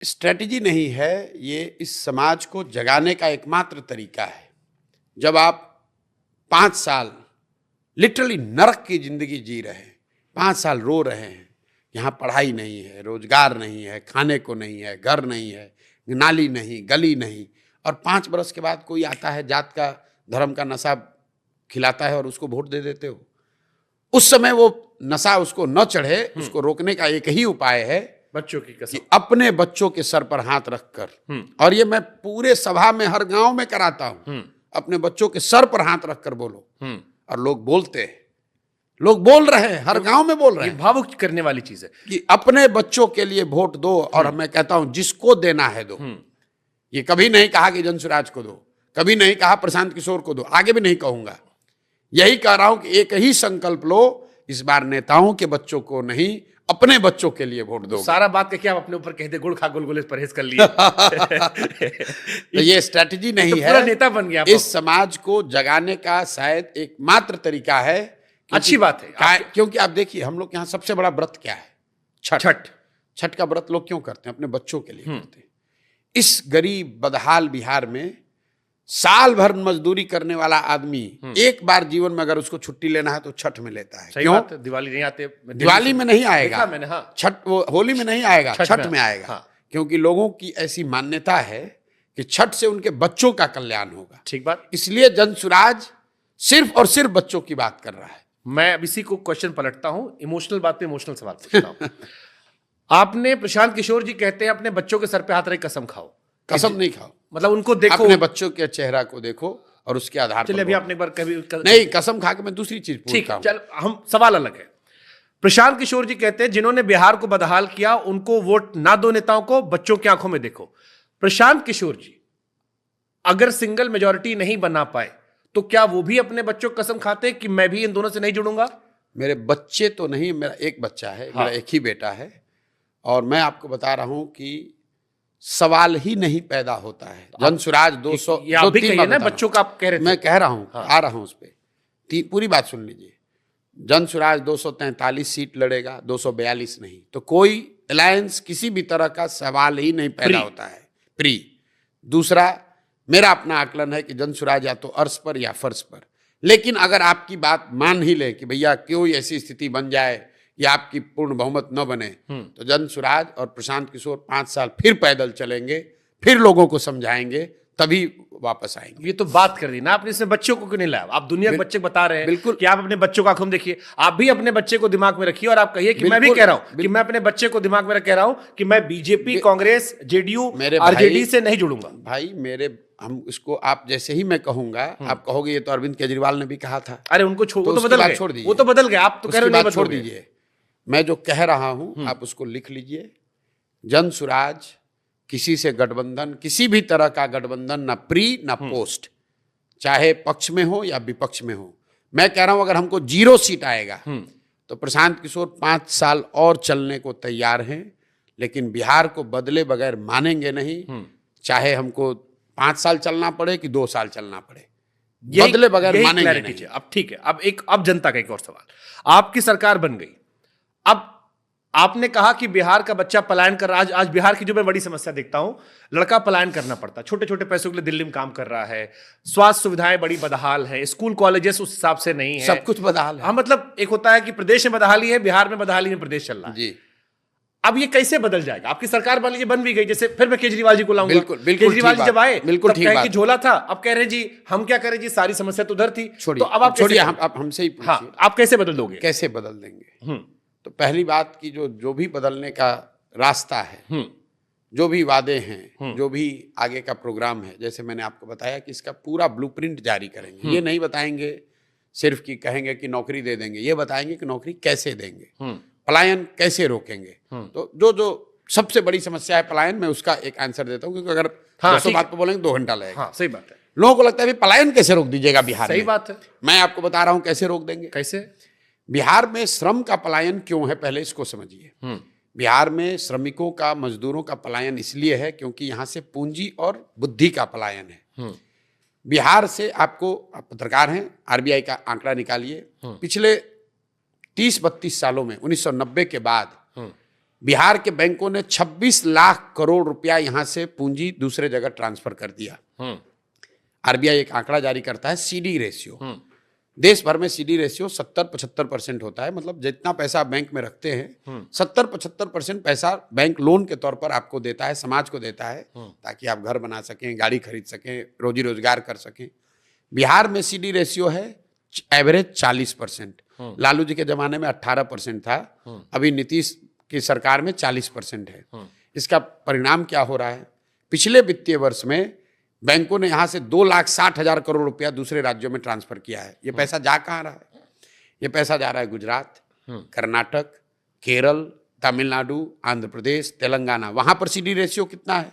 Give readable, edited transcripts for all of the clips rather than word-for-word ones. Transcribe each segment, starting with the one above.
Strategy नहीं है, ये इस समाज को जगाने का एकमात्र तरीका है। जब आप 5 साल लिटरली नरक की जिंदगी जी रहे हैं, 5 साल रो रहे हैं, यहाँ पढ़ाई नहीं है, रोजगार नहीं है, खाने को नहीं है, घर नहीं है, नाली नहीं, गली नहीं, और 5 बरस के बाद कोई आता है, जात का धर्म का नशा खिलाता है और उसको वोट दे देते हो। उस समय वो नशा उसको न चढ़े, उसको रोकने का एक ही उपाय है, बच्चों की कसम, अपने बच्चों के सर पर हाथ रखकर, और ये मैं पूरे सभा में हर गांव में कराता हूं, अपने बच्चों के सर पर हाथ रखकर बोलो, और लोग बोलते हैं, लोग बोल रहे हैं, हर गांव में बोल रहे हैं। भावुक करने वाली चीज है कि अपने बच्चों के लिए वोट दो, और मैं कहता हूं जिसको देना है दो। ये कभी नहीं कहा कि जनसुराज को दो, कभी नहीं कहा प्रशांत किशोर को दो, आगे भी नहीं कहूंगा। यही कह रहा हूं कि एक ही संकल्प लो, इस बार नेताओं के बच्चों को नहीं, अपने बच्चों के लिए वोट दो। सारा बात क्या आप अपने ऊपर कहते, गुड़ खा गुलगुले परहेज कर लिया। तो ये स्ट्रेटजी नहीं तो है, पूरा नेता बन गया। इस समाज को जगाने का शायद एकमात्र तरीका है। अच्छी बात है, क्योंकि आप देखिए, हम लोग यहाँ सबसे बड़ा व्रत क्या है? छठ। छठ का व्रत लोग क्यों करते हैं? अपने बच्चों के लिए करते हैं। इस गरीब बदहाल बिहार में साल भर मजदूरी करने वाला आदमी एक बार जीवन में अगर उसको छुट्टी लेना है तो छठ में लेता है। क्यों? दिवाली नहीं आते, दिवाली में नहीं आएगा मैंने, हाँ। छठ, वो होली में नहीं आएगा, छठ में आएगा। हाँ। क्योंकि लोगों की ऐसी मान्यता है कि छठ से उनके बच्चों का कल्याण होगा। ठीक बात। इसलिए जनसुराज सिर्फ और सिर्फ बच्चों की बात कर रहा है। मैं अब इसी को क्वेश्चन पलटता हूं, इमोशनल बात पे इमोशनल सवाल पूछता हूं। आपने, प्रशांत किशोर जी कहते हैं अपने बच्चों के सर पे हाथ रख कसम खाओ। कसम नहीं खाओ, मतलब उनको देखो, अपने बच्चों के चेहरा को देखो और उसके आधार पर। अभी आपने एक बार कभी नहीं, कसम खा के मैं दूसरी चीज पूछता हूं। चल, हम सवाल अलग है। प्रशांत किशोर जी कहते हैं जिन्होंने बिहार को बदहाल किया उनको वोट ना दो, नेताओं को बच्चों की आंखों में देखो। प्रशांत किशोर जी अगर सिंगल मेजॉरिटी नहीं बना पाए तो क्या वो भी अपने बच्चों को कसम खाते कि मैं भी इन दोनों से नहीं जुड़ूंगा? मेरे बच्चे तो नहीं, मेरा एक बच्चा है। हाँ। मेरा एक ही बेटा है, और मैं आपको बता रहा हूं कि सवाल ही नहीं पैदा होता है। जनसुराज 200 ना बच्चों का आप कह रहे थे। मैं कह रहा हूं, हाँ। आ रहा हूं उस पर, पूरी बात सुन लीजिए। जनसुराज 243 सीट लड़ेगा, 242 नहीं। तो कोई अलायंस किसी भी तरह का सवाल ही नहीं पैदा होता है। प्री दूसरा, मेरा अपना आकलन है कि जनसुराज या तो अर्श पर या फर्श पर। लेकिन अगर आपकी बात मान ही ले कि भैया कोई ऐसी स्थिति बन जाए या आपकी पूर्ण बहुमत न बने, तो जनसुराज और प्रशांत किशोर 5 साल फिर पैदल चलेंगे, फिर लोगों को समझाएंगे, तभी वापस आएंगे। ये तो बात कर दी ना आपने, इसमें बच्चों को क्यों नहीं लाया? आप दुनिया के बच्चे बता रहे हैं बिल्कुल कि आप अपने बच्चों का आंखों देखिए। आप भी अपने बच्चे को दिमाग में रखिए और आप कहिए कि मैं भी कह रहा हूं कि मैं अपने बच्चे को दिमाग में कह रहा हूं कि मैं बीजेपी, कांग्रेस, जेडीयू, आरजेडी से नहीं जुड़ूंगा। भाई हम इसको, आप जैसे ही मैं कहूंगा, आप कहोगे ये तो अरविंद केजरीवाल ने भी कहा था। अरे उनको छोड़ दीजिए, वो तो बदल गए। आप तो कह रहे हैं छोड़ दीजिए। मैं जो कह रहा हूं आप उसको लिख लीजिए। जनसुराज किसी से गठबंधन, किसी भी तरह का गठबंधन, ना प्री ना पोस्ट, चाहे पक्ष में हो या विपक्ष में हो। मैं कह रहा हूं अगर हमको 0 सीट आएगा तो प्रशांत किशोर 5 साल और चलने को तैयार हैं, लेकिन बिहार को बदले बगैर मानेंगे नहीं। चाहे हमको 5 साल चलना पड़े कि 2 साल चलना पड़े, बदले बगैर मानेंगे नहीं। अब ठीक है, अब जनता का एक और सवाल। आपकी सरकार बन गई, अब आपने कहा कि बिहार का बच्चा पलायन कर रहा है। आज बिहार की जो मैं बड़ी समस्या देखता हूं, लड़का पलायन करना पड़ता, छोटे छोटे पैसों के लिए दिल्ली में काम कर रहा है, स्वास्थ्य सुविधाएं बड़ी बदहाल है, स्कूल कॉलेजेस उस हिसाब से नहीं है, सब कुछ बदहाल है। हाँ, मतलब एक होता है कि प्रदेश में बदहाली है, बिहार में बदहाली में प्रदेश चल रहा है जी। अब ये कैसे बदल जाएगा? आपकी सरकार मान लीजिए बन भी गई, जैसे फिर मैं केजरीवाल जी को लाऊंगा। बिल्कुल केजरीवाल जी जब आए बिल्कुल ठीक बात, झोला था, अब कह रहे हैं जी हम क्या करें जी, सारी समस्या तो उधर थी। तो अब आप छोड़िए, आप हमसे ही पूछिए। हाँ, आप कैसे बदल दोगे? कैसे बदल देंगे? तो पहली बात की जो भी बदलने का रास्ता है, जो भी वादे हैं, जो भी आगे का प्रोग्राम है, जैसे मैंने आपको बताया कि इसका पूरा ब्लूप्रिंट जारी करेंगे। ये नहीं बताएंगे सिर्फ कि कहेंगे कि नौकरी दे देंगे, ये बताएंगे कि नौकरी कैसे देंगे, पलायन कैसे रोकेंगे। तो जो सबसे बड़ी समस्या है पलायन, मैं उसका एक आंसर देता हूं, क्योंकि अगर 200 बात पर बोलेंगे 2 घंटा लगेगा। हाँ, सही बात है। लोगों को लगता है पलायन कैसे रोक दीजिएगा बिहार में। सही बात है। मैं आपको बता रहा हूं कैसे रोक देंगे। कैसे? बिहार में श्रम का पलायन क्यों है, पहले इसको समझिए। बिहार में श्रमिकों का, मजदूरों का पलायन इसलिए है क्योंकि यहां से पूंजी और बुद्धि का पलायन है। बिहार से आपको, आप पत्रकार हैं, आरबीआई का आंकड़ा निकालिए, पिछले 30-32 सालों में 1990 के बाद बिहार के बैंकों ने 26 लाख करोड़ रुपया यहां से पूंजी दूसरे जगह ट्रांसफर कर दिया। आरबीआई एक आंकड़ा जारी करता है सीडी रेशियो। देश भर में सीडी रेशियो 70-75% होता है, मतलब जितना पैसा आप बैंक में रखते हैं 70-75% पैसा बैंक लोन के तौर पर आपको देता है, समाज को देता है, ताकि आप घर बना सकें, गाड़ी खरीद सकें, रोजी रोजगार कर सकें। बिहार में सीडी रेशियो है एवरेज 40%। लालू जी के जमाने में 18% था, अभी नीतीश की सरकार में 40% है। इसका परिणाम क्या हो रहा है? पिछले वित्तीय वर्ष में बैंकों ने यहां से 2,60,000 करोड़ रुपया दूसरे राज्यों में ट्रांसफर किया है। ये पैसा जा कहां रहा है? ये पैसा जा रहा है गुजरात, कर्नाटक, केरल, तमिलनाडु, आंध्र प्रदेश, तेलंगाना। वहां पर सीडी रेशियो कितना है?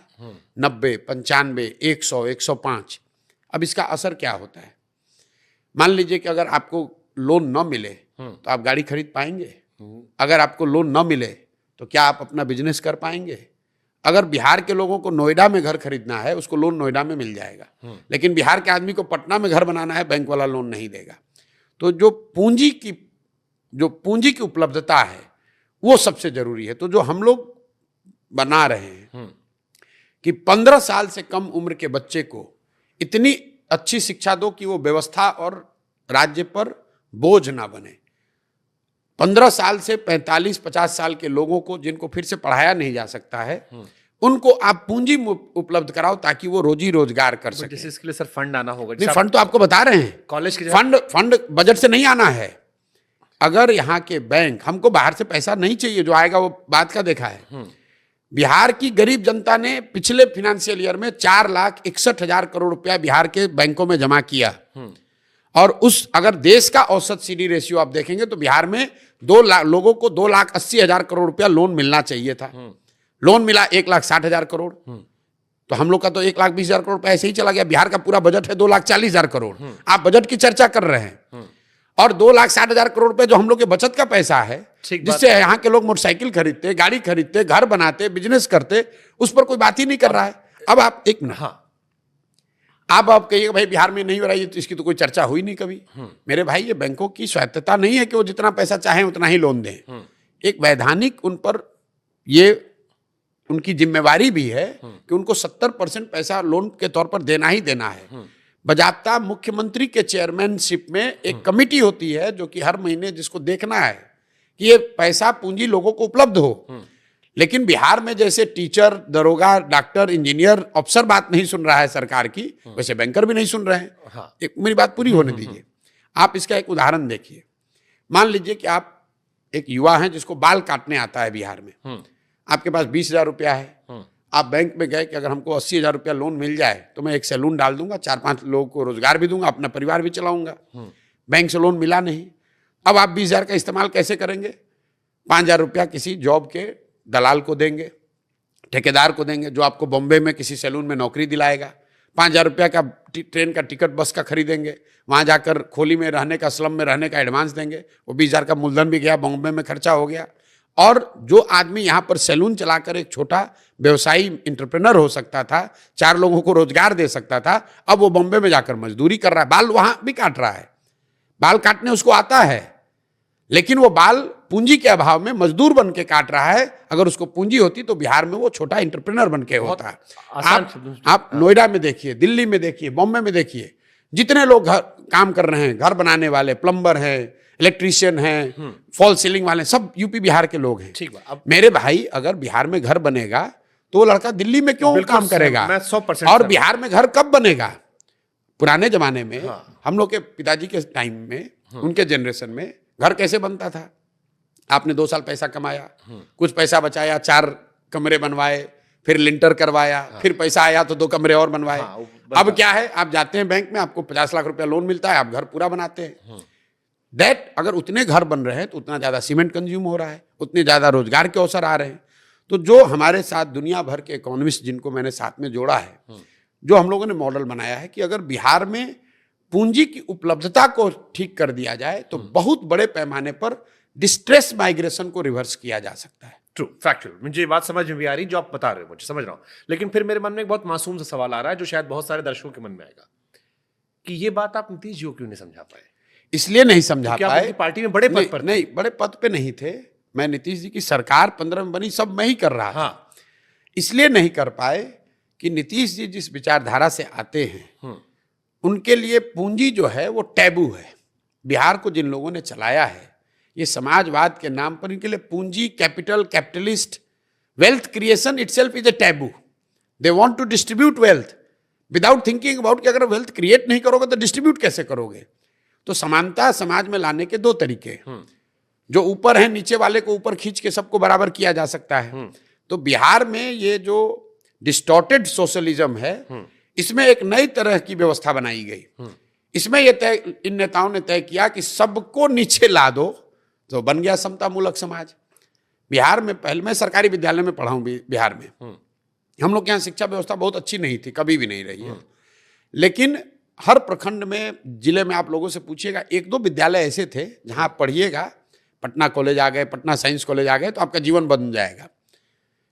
90, 95, 100, 105। अब इसका असर क्या होता है? मान लीजिए कि अगर आपको लोन न मिले तो आप गाड़ी खरीद पाएंगे? अगर आपको लोन न मिले तो क्या आप अपना बिजनेस कर पाएंगे? अगर बिहार के लोगों को नोएडा में घर खरीदना है, उसको लोन नोएडा में मिल जाएगा, लेकिन बिहार के आदमी को पटना में घर बनाना है, बैंक वाला लोन नहीं देगा। तो जो पूंजी की उपलब्धता है वो सबसे जरूरी है। तो जो हम लोग बना रहे हैं कि 15 साल से कम उम्र के बच्चे को इतनी अच्छी शिक्षा दो कि वो व्यवस्था और राज्य पर बोझ ना बने। 15 साल से 45-50 साल के लोगों को, जिनको फिर से पढ़ाया नहीं जा सकता है, उनको आप पूंजी उपलब्ध कराओ ताकि वो रोजी रोजगार कर सके। जैसे इसके लिए सर फंड आना होगा। नहीं, फंड तो आपको बता रहे हैं, कॉलेज के फंड बजट से नहीं आना है। अगर यहाँ के बैंक, हमको बाहर से पैसा नहीं चाहिए, जो आएगा वो बात का देखा है। बिहार की गरीब जनता ने पिछले फाइनेंशियल ईयर में 4,61,000 करोड़ रुपया बिहार के बैंकों में जमा किया। और अगर देश का औसत सीडी रेशियो आप देखेंगे तो बिहार में लोगों को 2,80,000 करोड़ रुपया लोन मिलना चाहिए था। लोन मिला 1,60,000 करोड़। तो हम लोग का तो 1,20,000 करोड़ रुपया ऐसे ही चला गया। बिहार का पूरा बजट है 2,40,000 करोड़। आप बजट की चर्चा कर रहे हैं, और 2,60,000 करोड़ रुपए जो हम लोग के बचत का पैसा है, जिससे यहाँ के लोग मोटरसाइकिल खरीदते, गाड़ी खरीदते, घर बनाते, बिजनेस करते, उस पर कोई बात ही नहीं कर रहा है। अब आप एक मिनट, आप कहिएगा भाई बिहार में नहीं हो रहा है, तो इसकी तो कोई चर्चा हुई नहीं कभी। मेरे भाई, ये बैंकों की स्वायत्तता नहीं है कि वो जितना पैसा चाहें उतना ही लोन दें। एक वैधानिक उन पर ये उनकी जिम्मेवारी भी है कि उनको 70% पैसा लोन के तौर पर देना ही देना है। बजाब्ता मुख्यमंत्री के चेयरमैनशिप में एक कमेटी होती है जो कि हर महीने जिसको देखना है कि ये पैसा पूंजी लोगों को उपलब्ध हो। लेकिन बिहार में जैसे टीचर, दरोगा, डॉक्टर, इंजीनियर, अफसर बात नहीं सुन रहा है सरकार की, वैसे बैंकर भी नहीं सुन रहे हैं। एक मेरी बात पूरी होने दीजिए। आप इसका एक उदाहरण देखिए। मान लीजिए कि आप एक युवा हैं जिसको बाल काटने आता है बिहार में। आपके पास 20,000 रुपया है। आप बैंक में गए कि अगर हमको 80,000 रुपया लोन मिल जाए तो मैं एक सैलून डाल दूंगा, 4-5 लोगों को रोजगार भी दूंगा, अपना परिवार भी चलाऊंगा। बैंक से लोन मिला नहीं। अब आप 20,000 का इस्तेमाल कैसे करेंगे? 5,000 रुपया किसी जॉब के दलाल को देंगे, ठेकेदार को देंगे, जो आपको बॉम्बे में किसी सैलून में नौकरी दिलाएगा। 5,000 रुपया का ट्रेन का टिकट, बस का खरीदेंगे, वहाँ जाकर खोली में रहने का, स्लम में रहने का एडवांस देंगे। वो 20,000 का मूलधन भी गया, बॉम्बे में खर्चा हो गया। और जो आदमी यहाँ पर सैलून चलाकर एक छोटा व्यवसायी इंटरप्रेनर हो सकता था, 4 लोगों को रोजगार दे सकता था, अब वो बॉम्बे में जाकर मजदूरी कर रहा है, बाल वहाँ भी काट रहा है। बाल काटने उसको आता है, लेकिन वो बाल पूंजी के अभाव में मजदूर बन के काट रहा है। अगर उसको पूंजी होती तो बिहार में वो छोटा इंटरप्रेनर बन के होता है। आप नोएडा में देखिए, दिल्ली में देखिए, बॉम्बे में देखिए, जितने लोग काम कर रहे हैं, घर बनाने वाले, प्लम्बर हैं, इलेक्ट्रीशियन हैं, फॉल सीलिंग वाले, सब यूपी बिहार के लोग हैं। ठीक है। मेरे भाई, अगर बिहार में घर बनेगा तो वो लड़का दिल्ली में क्यों काम करेगा? मैं 100% और बिहार में घर कब बनेगा? पुराने जमाने में हम लोग के पिताजी के टाइम में, उनके जनरेशन में घर कैसे बनता था? आपने 2 साल पैसा कमाया, कुछ पैसा बचाया, 4 कमरे बनवाए, फिर लिंटर करवाया, फिर पैसा आया तो 2 कमरे और बनवाए। अब क्या है? आप जाते हैं बैंक में, आपको 50 लाख रुपया लोन मिलता है, आप घर पूरा बनाते हैं। अगर उतने घर बन रहे हैं तो उतना ज्यादा सीमेंट कंज्यूम हो रहा है, उतने ज्यादा रोजगार के अवसर आ रहे हैं। तो जो हमारे साथ दुनिया भर के इकोनॉमिस्ट, जिनको मैंने साथ में जोड़ा है, जो हम लोगों ने मॉडल बनाया है कि अगर बिहार में पूंजी की उपलब्धता को ठीक कर दिया जाए तो बहुत बड़े पैमाने पर डिस्ट्रेस माइग्रेशन को रिवर्स किया जा सकता है। True, factual. मुझे ये बात समझ में भी आ रही जो आप बता रहे हो, मुझे समझ रहा हूं। लेकिन फिर मेरे मन में एक बहुत मासूम सा सवाल आ रहा है जो शायद बहुत सारे दर्शकों के मन में आएगा कि ये बात आप नीतीश जी को क्यों नहीं समझा पाए? इसलिए नहीं समझा पाए, पार्टी में बड़े पद पर नहीं, बड़े पद पे नहीं थे। मैं नीतीश जी की सरकार 15 में बनी, सब मैं ही कर रहा था। हाँ। इसलिए नहीं कर पाए कि नीतीश जी जिस विचारधारा से आते हैं उनके लिए पूंजी जो है वो टैबू है। बिहार को जिन लोगों ने चलाया है, ये समाजवाद के नाम पर इनके लिए पूंजी, capital, capitalist, wealth creation itself is a taboo. They want to distribute wealth without thinking about कि अगर वेल्थ क्रिएट नहीं करोगे तो डिस्ट्रीब्यूट कैसे करोगे। तो समानता समाज में लाने के दो तरीके हैं। जो ऊपर है नीचे वाले को ऊपर खींच के सबको बराबर किया जा सकता है। तो बिहार में ये जो डिस्टॉर्टेड सोशलिज्म है, इसमें एक नई तरह की व्यवस्था बनाई गई। इसमें ये तय, इन नेताओं ने तय किया कि सबको नीचे ला दो, तो बन गया समतामूलक समाज। बिहार में पहले, मैं सरकारी विद्यालय में पढ़ा हूं बिहार में, हम लोग के यहाँ शिक्षा व्यवस्था बहुत अच्छी नहीं थी, कभी भी नहीं रही है। लेकिन हर प्रखंड में, जिले में आप लोगों से पूछिएगा, एक दो विद्यालय ऐसे थे जहां आप पढ़िएगा, पटना कॉलेज आ गए, पटना साइंस कॉलेज आ गए तो आपका जीवन बदल जाएगा।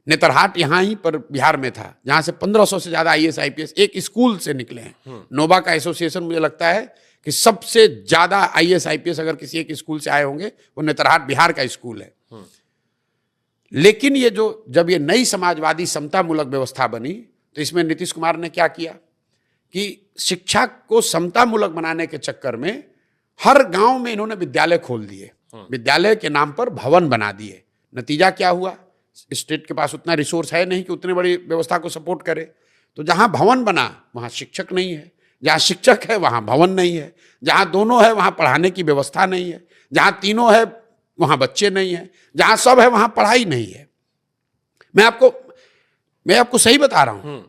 नेतरहाट यहाँ ही पर बिहार में था, जहां से 1500 से ज्यादा IAS IPS एक स्कूल से निकले हैं। नोबा का एसोसिएशन, मुझे लगता है कि सबसे ज्यादा IAS IPS अगर किसी एक स्कूल से आए होंगे वो नेतरहाट बिहार का स्कूल है। लेकिन ये जो जब ये नई समाजवादी समतामूलक व्यवस्था बनी, तो इसमें नीतीश कुमार ने क्या किया कि शिक्षा को समतामूलक बनाने के चक्कर में हर गांव में इन्होंने विद्यालय खोल दिए, विद्यालय के नाम पर भवन बना दिए। नतीजा क्या हुआ, स्टेट के पास उतना रिसोर्स है नहीं कि उतनी बड़ी व्यवस्था को सपोर्ट करे। तो जहां भवन बना वहां शिक्षक नहीं है, जहां शिक्षक है वहां भवन नहीं है, जहां दोनों है वहां पढ़ाने की व्यवस्था नहीं है, जहां तीनों है वहां बच्चे नहीं है, जहां सब है वहां पढ़ाई नहीं है। मैं आपको सही बता रहा हूं,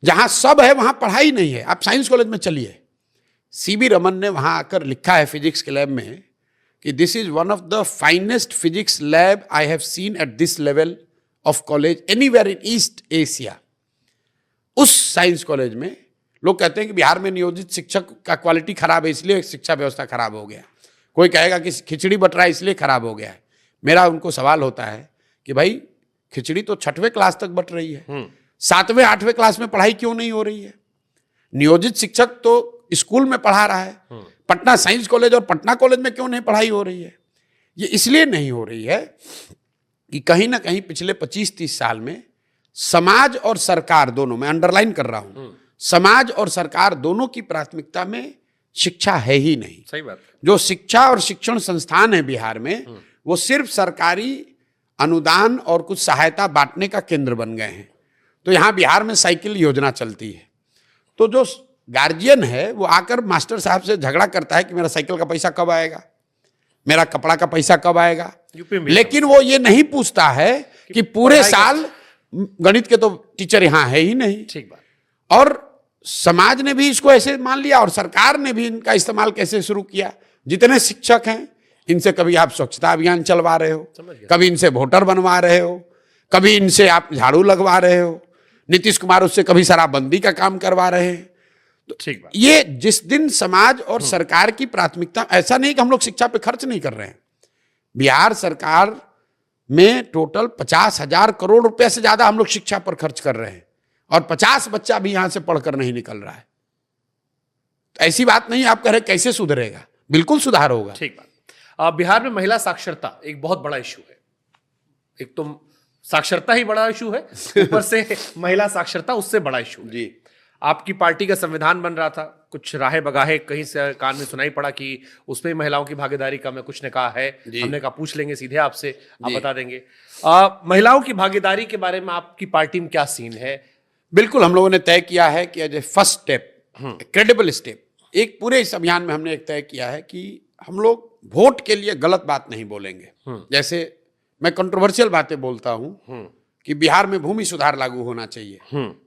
जहां सब है वहां पढ़ाई नहीं है। आप साइंस कॉलेज में चलिए, CB रमन ने वहां आकर लिखा है फिजिक्स के लैब में कि this is one of the finest physics lab I have seen at this level of college anywhere in east Asia. उस साइंस कॉलेज में लोग कहते हैं कि बिहार में नियोजित शिक्षक का क्वालिटी खराब है, इसलिए शिक्षा व्यवस्था खराब हो गया। कोई कहेगा कि खिचड़ी बट रहा है इसलिए खराब हो गया है। मेरा उनको सवाल होता है कि भाई खिचड़ी तो 6वीं क्लास तक बट रही है, 7वें 8वें क्लास में पढ़ाई क्यों नहीं हो रही है? नियोजित शिक्षक तो स्कूल में पढ़ा रहा है, पटना साइंस कॉलेज और पटना कॉलेज में क्यों नहीं पढ़ाई हो रही है? ये इसलिए नहीं हो रही है कि कहीं ना कहीं पिछले 25-30 साल में समाज और सरकार दोनों, मैं अंडरलाइन कर रहा हूं, समाज और सरकार दोनों की प्राथमिकता में शिक्षा है ही नहीं। सही बात। जो शिक्षा और शिक्षण संस्थान है बिहार में, वो सिर्फ सरकारी अनुदान और कुछ सहायता बांटने का केंद्र बन गए हैं। तो यहां बिहार में साइकिल योजना चलती है, तो जो गार्जियन है वो आकर मास्टर साहब से झगड़ा करता है कि मेरा साइकिल का पैसा कब आएगा, मेरा कपड़ा का पैसा कब आएगा। लेकिन वो ये नहीं पूछता है कि पूरे साल गणित के तो टीचर यहां है ही नहीं। ठीक बात। और समाज ने भी इसको ऐसे मान लिया और सरकार ने भी इनका इस्तेमाल कैसे शुरू किया। जितने शिक्षक हैं इनसे कभी आप स्वच्छता अभियान चलवा रहे हो, कभी इनसे वोटर बनवा रहे हो, कभी इनसे आप झाड़ू लगवा रहे हो, नीतीश कुमार उससे कभी शराबबंदी का काम करवा रहे हैं। तो ठीक बात। ये जिस दिन समाज और सरकार की प्राथमिकता, ऐसा नहीं कि हम लोग शिक्षा पे खर्च नहीं कर रहे हैं। बिहार सरकार में टोटल 50,000 करोड़ रुपए से ज्यादा हम लोग शिक्षा पर खर्च कर रहे हैं और 50 बच्चा भी यहां से पढ़कर नहीं निकल रहा है। तो ऐसी बात नहीं आप कह रहे कैसे सुधरेगा, बिल्कुल सुधार होगा। ठीक बात। बिहार में महिला साक्षरता एक बहुत बड़ा इशू है। एक तो साक्षरता ही बड़ा इशू है, ऊपर से महिला साक्षरता उससे बड़ा इशू है। जी। आपकी पार्टी का संविधान बन रहा था, कुछ राहे बगाहे कहीं से कान में सुनाई पड़ा कि उसमें महिलाओं की भागीदारी कम है, कुछ ने कहा है, हमने कहा पूछ लेंगे सीधे आपसे, आप बता देंगे। महिलाओं की भागीदारी के बारे में आपकी पार्टी में क्या सीन है? बिल्कुल, हम लोगों ने तय किया है कि as a first step, credible step, एक पूरे इस अभियान में हमने एक तय किया है कि हम लोग वोट के लिए गलत बात नहीं बोलेंगे। जैसे मैं कंट्रोवर्शियल बातें बोलता हूं कि बिहार में भूमि सुधार लागू होना चाहिए।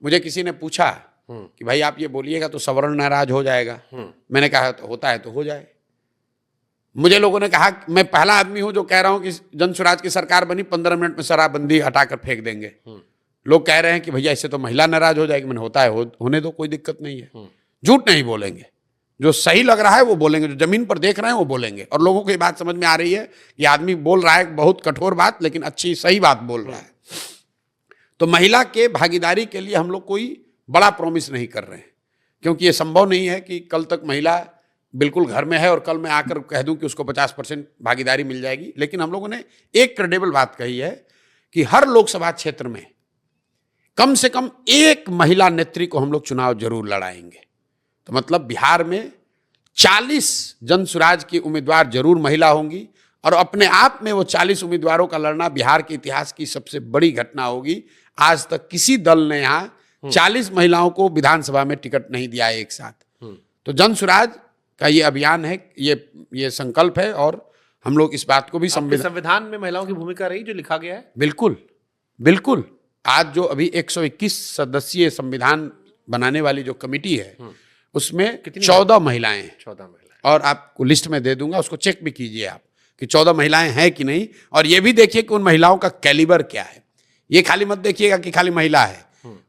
मुझे किसी ने पूछा कि भाई आप ये बोलिएगा तो सवर्ण नाराज हो जाएगा। मैंने कहा तो होता है तो हो जाए। मुझे लोगों ने कहा, मैं पहला आदमी हूं जो कह रहा हूं कि जन स्वराज की सरकार बनी 15 मिनट में शराबबंदी हटाकर फेंक देंगे। लोग कह रहे हैं कि भैया इससे तो महिला नाराज हो जाएगी। मैंने होता है होने दो, कोई दिक्कत नहीं है। झूठ नहीं बोलेंगे, जो सही लग रहा है वो बोलेंगे, जो जमीन पर देख रहे हैं वो बोलेंगे। और लोगों को ये बात समझ में आ रही है कि आदमी बोल रहा है बहुत कठोर बात, लेकिन अच्छी सही बात बोल रहा है। तो महिला के भागीदारी के लिए हम लोग कोई बड़ा प्रॉमिस नहीं कर रहे हैं, क्योंकि ये संभव नहीं है कि कल तक महिला बिल्कुल घर में है और कल मैं आकर कह दूं कि उसको 50% भागीदारी मिल जाएगी, लेकिन हम लोगों ने एक क्रेडिबल बात कही है कि हर लोकसभा क्षेत्र में कम से कम एक महिला नेत्री को हम लोग चुनाव जरूर लड़ाएंगे। तो मतलब बिहार में 40 जन सुराज की उम्मीदवार जरूर महिला होंगी और अपने आप में वो 40 उम्मीदवारों का लड़ना बिहार के इतिहास की सबसे बड़ी घटना होगी। आज तक किसी दल ने यहाँ 40 महिलाओं को विधानसभा में टिकट नहीं दिया है एक साथ। तो जन सुराज का ये अभियान है, ये संकल्प है और हम लोग इस बात को भी संविधान में महिलाओं की भूमिका रही जो लिखा गया है। बिल्कुल बिल्कुल। आज जो अभी 121 सदस्यीय संविधान बनाने वाली जो कमेटी है उसमें 14 महिलाएं हैं। 14 महिलाएं। और आपको लिस्ट में दे दूंगा, उसको चेक भी कीजिए आप कि 14 महिलाएं हैं कि नहीं, और ये भी देखिए कि उन महिलाओं का कैलिबर क्या है। ये खाली मत देखिएगा कि खाली महिला है,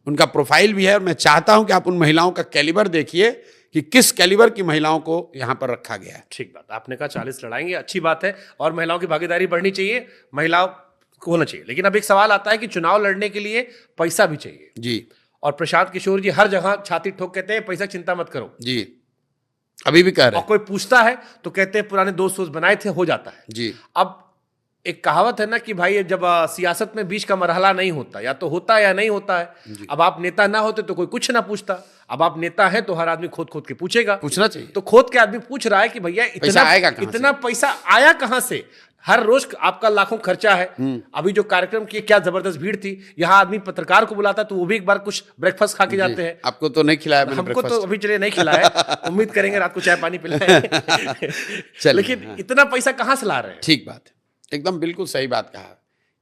उनका प्रोफाइल भी है। और मैं चाहता हूं कि आप उन महिलाओं का कैलिबर देखिए कि किस कैलिबर की महिलाओं को यहां पर रखा गया है। ठीक बात, आपने कहा 40 लड़ाएंगे, अच्छी बात है और महिलाओं की भागीदारी बढ़नी चाहिए, महिलाओं को होना चाहिए। लेकिन अब एक सवाल आता है कि चुनाव लड़ने के लिए पैसा भी चाहिए जी। और प्रशांत किशोर जी हर जगह छाती ठोक कहते हैं पैसा चिंता मत करो जी, अभी भी कह रहे और हैं। कोई पूछता है तो कहते हैं पुराने दोस्त बनाए थे, हो जाता है जी। अब एक कहावत है ना कि भाई जब सियासत में बीच का मरहला नहीं होता, या तो होता है या नहीं होता है। अब आप नेता ना होते तो कोई कुछ ना पूछता, अब आप नेता है तो हर आदमी खोद खोद के पूछेगा, पूछना चाहिए। तो खोद के आदमी पूछ रहा है कि भैया इतना पैसा आया कहां से। हर रोज आपका लाखों खर्चा है। अभी जो कार्यक्रम की क्या जबरदस्त भीड़ थी, यहाँ आदमी पत्रकार को बुलाता तो वो भी एक बार कुछ ब्रेकफास्ट खा के जाते हैं। आपको तो नहीं खिलाया मैंने, हमको तो अभी चलिए नहीं खिलाया, उम्मीद करेंगे रात को चाय पानी पिलाएं। लेकिन इतना पैसा कहां से ला रहे हैं? ठीक बात है, एकदम बिल्कुल सही बात कहा।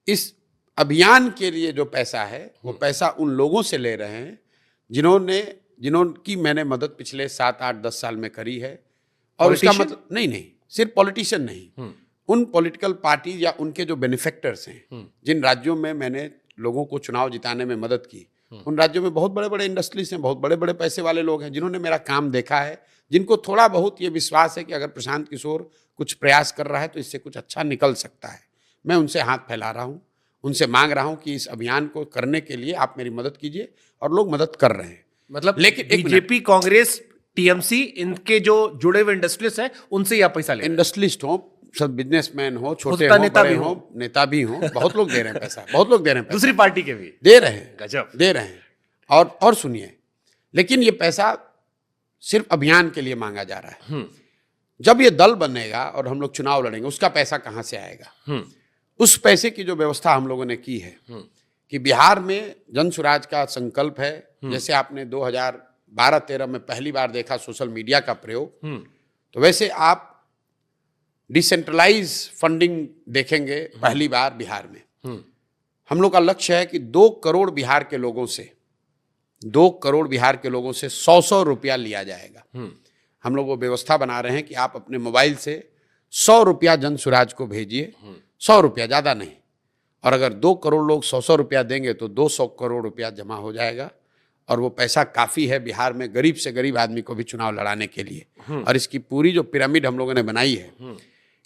इस अभियान के लिए जो पैसा है वो पैसा उन लोगों से ले रहे हैं जिन्होंने मैंने मदद पिछले 7, 8, 10 साल में करी है। और उसका मतलब नहीं सिर्फ पॉलिटिशियन नहीं, उन पॉलिटिकल पार्टी या उनके जो बेनिफेक्टर्स हैं, जिन राज्यों में मैंने लोगों को चुनाव जिताने में मदद की, उन राज्यों में बहुत बड़े बड़े इंडस्ट्रीज हैं, बहुत बड़े बड़े पैसे वाले लोग हैं जिन्होंने मेरा काम देखा है, जिनको थोड़ा बहुत ये विश्वास है कि अगर प्रशांत किशोर कुछ प्रयास कर रहा है तो इससे कुछ अच्छा निकल सकता है। मैं उनसे हाथ फैला रहा हूँ, उनसे मांग रहा हूँ कि इस अभियान को करने के लिए आप मेरी मदद कीजिए, और लोग मदद कर रहे हैं। मतलब लेकिन बीजेपी, कांग्रेस, टीएमसी, इनके जो जुड़े हुए इंडस्ट्रियलिस्ट हैं उनसे या पैसा ले, इंडस्ट्रियलिस्ट हो, सब बिजनेसमैन हो, छोटे हो, बड़े हो, नेता भी हो, बहुत लोग दे रहे हैं पैसा, बहुत लोग दे रहे हैं पैसा, दूसरी पार्टी के भी दे रहे हैं, गजब दे रहे हैं। और सुनिए, लेकिन ये पैसा सिर्फ अभियान के लिए मांगा जा रहा है। जब ये दल बनेगा और हम लोग चुनाव लड़ेंगे, उसका पैसा कहां से आएगा? उस पैसे की जो व्यवस्था हम लोगों ने की है कि बिहार में जन सुराज का संकल्प है। जैसे आपने 2012-13 में पहली बार देखा सोशल मीडिया का प्रयोग, तो वैसे आप डिसेंट्रलाइज फंडिंग देखेंगे पहली बार बिहार में। हम लोग का लक्ष्य है कि 2 करोड़ बिहार के लोगों से 100 रुपया लिया जाएगा। हम लोग वो व्यवस्था बना रहे हैं कि आप अपने मोबाइल से 100 रुपया जन सुराज को भेजिए, 100 रुपया, ज़्यादा नहीं। और अगर 2 करोड़ लोग 100 रुपया देंगे तो 200 करोड़ रुपया जमा हो जाएगा, और वो पैसा काफ़ी है बिहार में गरीब से गरीब आदमी को भी चुनाव लड़ाने के लिए। और इसकी पूरी जो पिरामिड हम लोगों ने बनाई है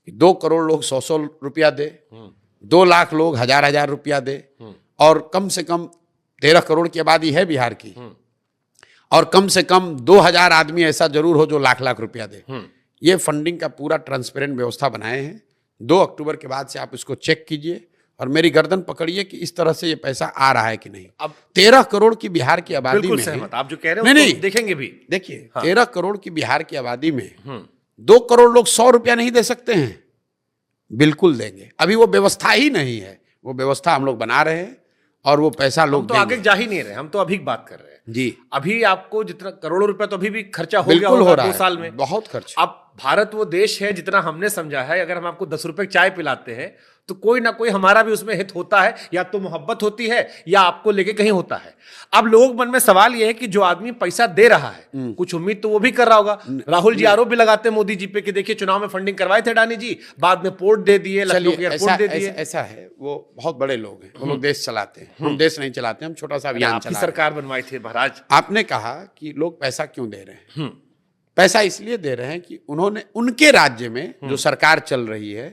कि 2 करोड़ लोग 100 रुपया दे, 2 लाख लोग 1000 रुपया दे, और कम से कम 13 करोड़ की आबादी है बिहार की, और कम से कम 2000 आदमी ऐसा जरूर हो जो लाख रुपया दे। ये फंडिंग का पूरा ट्रांसपेरेंट व्यवस्था बनाए हैं। 2 अक्टूबर के बाद से आप इसको चेक कीजिए और मेरी गर्दन पकड़िए कि इस तरह से ये पैसा आ रहा है कि नहीं। अब 13 करोड़ की बिहार की आबादी में, सहमत आप जो कह रहे हो नहीं, देखेंगे भी। देखिए, 13 करोड़ की बिहार की आबादी में 2 करोड़ लोग 100 रुपया नहीं दे सकते हैं? बिल्कुल देंगे। अभी वो व्यवस्था ही नहीं है, वो व्यवस्था हम लोग बना रहे हैं और वो पैसा लोग तो आगे जा ही नहीं रहे, हम तो अभी बात कर रहे हैं जी। अभी आपको जितना करोड़ों रुपया तो अभी भी खर्चा हो गया हो होगा रहा 2 है, साल में, बहुत खर्च। अब भारत वो देश है, जितना हमने समझा है, अगर हम आपको 10 रुपए चाय पिलाते हैं तो कोई ना कोई हमारा भी उसमें हित होता है, या तो मोहब्बत होती है या आपको लेके कहीं होता है। अब लोगों के मन में सवाल यह है कि जो आदमी पैसा दे रहा है, कुछ उम्मीद तो वो भी कर रहा होगा। राहुल जी आरोप भी लगाते हैं मोदी जी पे कि देखिए चुनाव में फंडिंग करवाए थे अडानी जी, बाद में पोर्ट दे दिए, लखनऊ के एयरपोर्ट दे दिए। ऐसा है, वो बहुत बड़े लोग हैं, वो लोग देश चलाते हैं, हम देश नहीं चलाते, हम छोटा सा अभियान चला रहे हैं। सरकार बनवाई थी महाराज। आपने कहा कि लोग पैसा क्यों दे रहे हैं? पैसा इसलिए दे रहे हैं कि उन्होंने उनके राज्य में जो सरकार चल रही है,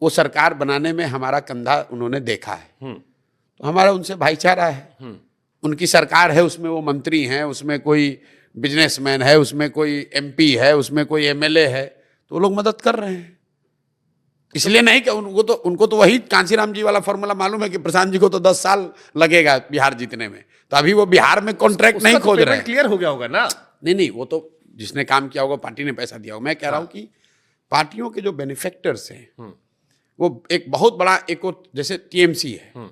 वो सरकार बनाने में हमारा कंधा उन्होंने देखा है, तो हमारा उनसे भाईचारा है। उनकी सरकार है, उसमें वो मंत्री हैं, उसमें कोई बिजनेसमैन है, उसमें कोई एमपी है, उसमें कोई एमएलए है, तो वो लोग मदद कर रहे हैं। इसलिए नहीं कि उनको तो वही कांसीराम जी वाला फॉर्मूला मालूम है कि प्रशांत जी को तो 10 साल लगेगा बिहार जीतने में, तो अभी वो बिहार में कॉन्ट्रैक्ट नहीं खोज रहे हैं। क्लियर हो गया होगा ना? नहीं, वो तो जिसने काम किया होगा, पार्टी ने पैसा दिया होगा। मैं कह रहा हूं कि पार्टियों के जो बेनिफेक्टर्स हैं वो एक बहुत बड़ा, एक जैसे टीएमसी है,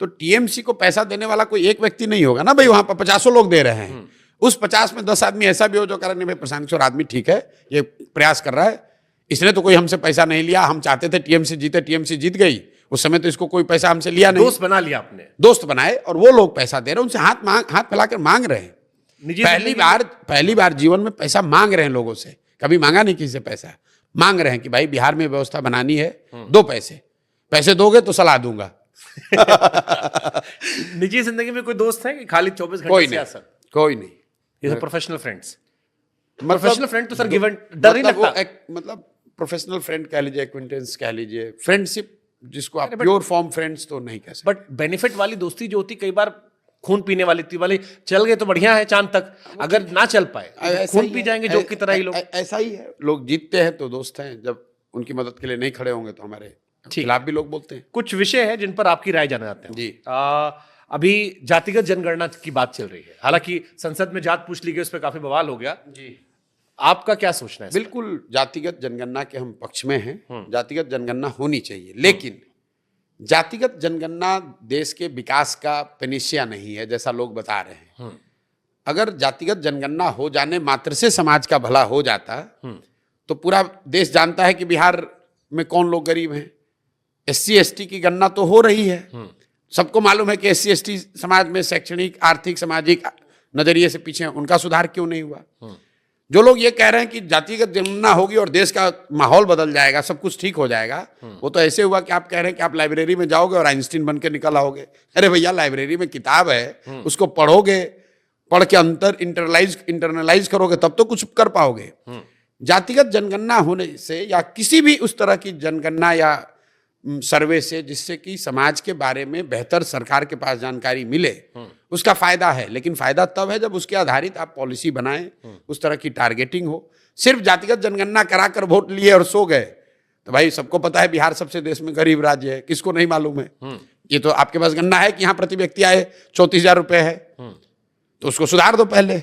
तो टीएमसी को पैसा देने वाला कोई एक व्यक्ति नहीं होगा ना भाई, वहां पर 50 लोग दे रहे हैं। उस 50 में 10 आदमी ऐसा भी हो जो कह रहे नहीं भाई प्रशांत किशोर आदमी ठीक है, ये प्रयास कर रहा है, इसने तो कोई हमसे पैसा नहीं लिया, हम चाहते थे टीएमसी जीते, टीएमसी जीत गई, उस समय तो इसको कोई पैसा हमसे लिया नहीं। दोस्त बना लिया आपने, दोस्त बनाए, और वो लोग पैसा दे रहे हैं, उनसे हाथ फैलाकर मांग रहे हैं। पहली बार जीवन में पैसा मांग रहे हैं लोगों से, कभी मांगा नहीं किसी से पैसा, मांग रहे हैं कि भाई बिहार में व्यवस्था बनानी है, दो पैसे दोगे तो सलाह दूंगा। निजी जिंदगी में कोई दोस्त है कि खाली 24 घंटे कोई नहीं, कोई नहीं। ये प्रोफेशनल फ्रेंड्स, प्रोफेशनल फ्रेंड तो सर गिवन डर नहीं लगता, मतलब प्रोफेशनल फ्रेंड कह लीजिए, एक्विंटेंस कह लीजिए, फ्रेंडशिप जिसको आप प्योर फॉर्म फ्रेंड्स तो नहीं कह सकते। बट बेनिफिट वाली दोस्ती जो होती, कई बार खून पीने वाली थी वाली, चल गए तो बढ़िया है चांद तक, अगर ना चल पाए खून पी जाएंगे जोक की तरह ही लोग। ऐसा ही है, लोग जीतते हैं तो दोस्त हैं, जब उनकी मदद के लिए नहीं खड़े होंगे तो हमारे खिलाफ भी लोग बोलते हैं। कुछ विषय है जिन पर आपकी राय जानना चाहते हैं जी। अभी जातिगत जनगणना की बात चल रही है, हालांकि संसद में जात पूछ ली गई, उस पर काफी बवाल हो गया जी, आपका क्या सोचना है? बिल्कुल जातिगत जनगणना के हम पक्ष में हैं, जातिगत जनगणना होनी चाहिए, लेकिन जातिगत जनगणना देश के विकास का पेनिसिया नहीं है जैसा लोग बता रहे हैं। अगर जातिगत जनगणना हो जाने मात्र से समाज का भला हो जाता तो पूरा देश जानता है कि बिहार में कौन लोग गरीब हैं। एससी एसटी की गणना तो हो रही है, सबको मालूम है कि एससी एसटी समाज में शैक्षणिक, आर्थिक, सामाजिक नजरिए से पीछे हैं, उनका सुधार क्यों नहीं हुआ? जो लोग ये कह रहे हैं कि जातिगत जनगणना होगी और देश का माहौल बदल जाएगा, सब कुछ ठीक हो जाएगा, वो तो ऐसे हुआ कि आप कह रहे हैं कि आप लाइब्रेरी में जाओगे और आइंस्टीन बन के निकल आओगे। अरे भैया, लाइब्रेरी में किताब है, उसको पढ़ोगे, पढ़ के इंटरनलाइज करोगे, तब तो कुछ कर पाओगे। जातिगत जनगणना होने से या किसी भी उस तरह की जनगणना या सर्वे से जिससे कि समाज के बारे में बेहतर सरकार के पास जानकारी मिले, उसका फायदा है, लेकिन फायदा तब है जब उसके आधारित आप पॉलिसी बनाएं, उस तरह की टारगेटिंग हो। सिर्फ जातिगत जनगणना कराकर वोट लिए और सो गए तो भाई सबको पता है बिहार सबसे देश में गरीब राज्य है, किसको नहीं मालूम है? ये तो आपके पास गणना है कि यहाँ प्रति व्यक्ति आए 34,000 रुपए है, तो उसको सुधार दो पहले।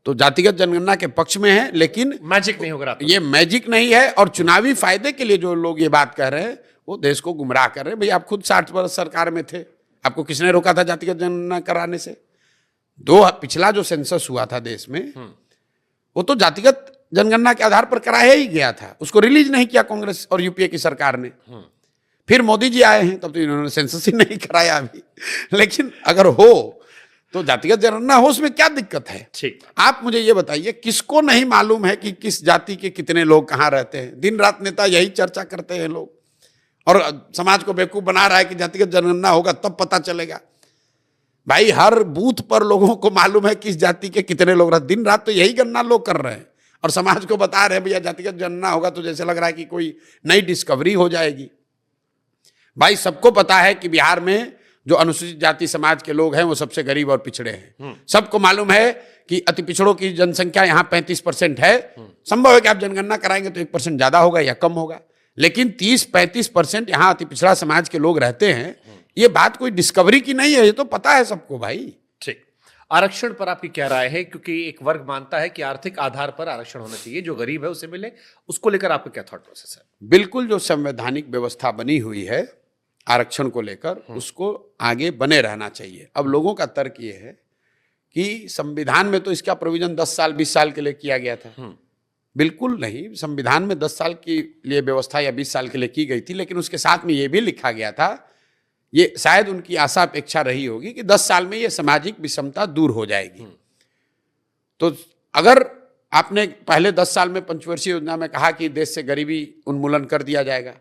तो जातिगत जनगणना के पक्ष में है, लेकिन मैजिक नहीं होगा, ये मैजिक नहीं है, और चुनावी फायदे के लिए जो लोग ये बात कह रहे हैं वो देश को गुमराह कर रहे हैं। भाई आप खुद 60 वर्ष सरकार में थे, आपको किसने रोका था जातिगत जनगणना कराने से? पिछला जो सेंसस हुआ था देश में, वो तो जातिगत जनगणना के आधार पर कराया ही गया था, उसको रिलीज नहीं किया कांग्रेस और यूपीए की सरकार ने। फिर मोदी जी आए हैं, तब तो इन्होंने सेंसस ही नहीं कराया अभी। लेकिन अगर हो तो जातिगत जनगणना हो, उसमें क्या दिक्कत है? ठीक, आप मुझे ये बताइए, किसको नहीं मालूम है कि किस जाति के कितने लोग कहाँ रहते हैं? दिन रात नेता यही चर्चा करते हैं लोग, और समाज को बेवकूफ बना रहा है कि जातिगत जनगणना होगा तब पता चलेगा। भाई हर बूथ पर लोगों को मालूम है किस जाति के कितने लोग रहते, दिन रात तो यही गणना लोग कर रहे हैं और समाज को बता रहे हैं भैया जातिगत जनगणना होगा, तो जैसे लग रहा है कि कोई नई डिस्कवरी हो जाएगी। भाई सबको पता है कि बिहार में जो अनुसूचित जाति समाज के लोग हैं वो सबसे गरीब और पिछड़े हैं। सबको मालूम है कि अति पिछड़ों की जनसंख्या यहाँ 35% है। संभव है कि आप जनगणना कराएंगे तो 1% ज्यादा होगा या कम होगा, लेकिन 30-35% यहाँ अति पिछड़ा समाज के लोग रहते हैं। ये बात कोई डिस्कवरी की नहीं है, ये तो पता है सबको भाई। ठीक, आरक्षण पर आपकी क्या राय है? क्योंकि एक वर्ग मानता है कि आर्थिक आधार पर आरक्षण होना चाहिए, जो गरीब है उसे मिले, उसको लेकर आपका क्या थॉट प्रोसेस है? बिल्कुल, जो संवैधानिक व्यवस्था बनी हुई है आरक्षण को लेकर, उसको आगे बने रहना चाहिए। अब लोगों का तर्क ये है कि संविधान में तो इसका प्रोविजन 10 साल 20 साल के लिए किया गया था। बिल्कुल नहीं, संविधान में 10 साल के लिए व्यवस्था या 20 साल के लिए की गई थी, लेकिन उसके साथ में ये भी लिखा गया था, ये शायद उनकी आशा अपेक्षा रही होगी कि 10 साल में ये सामाजिक विषमता दूर हो जाएगी। तो अगर आपने पहले 10 साल में पंचवर्षीय योजना में कहा कि देश से गरीबी उन्मूलन कर दिया जाएगा,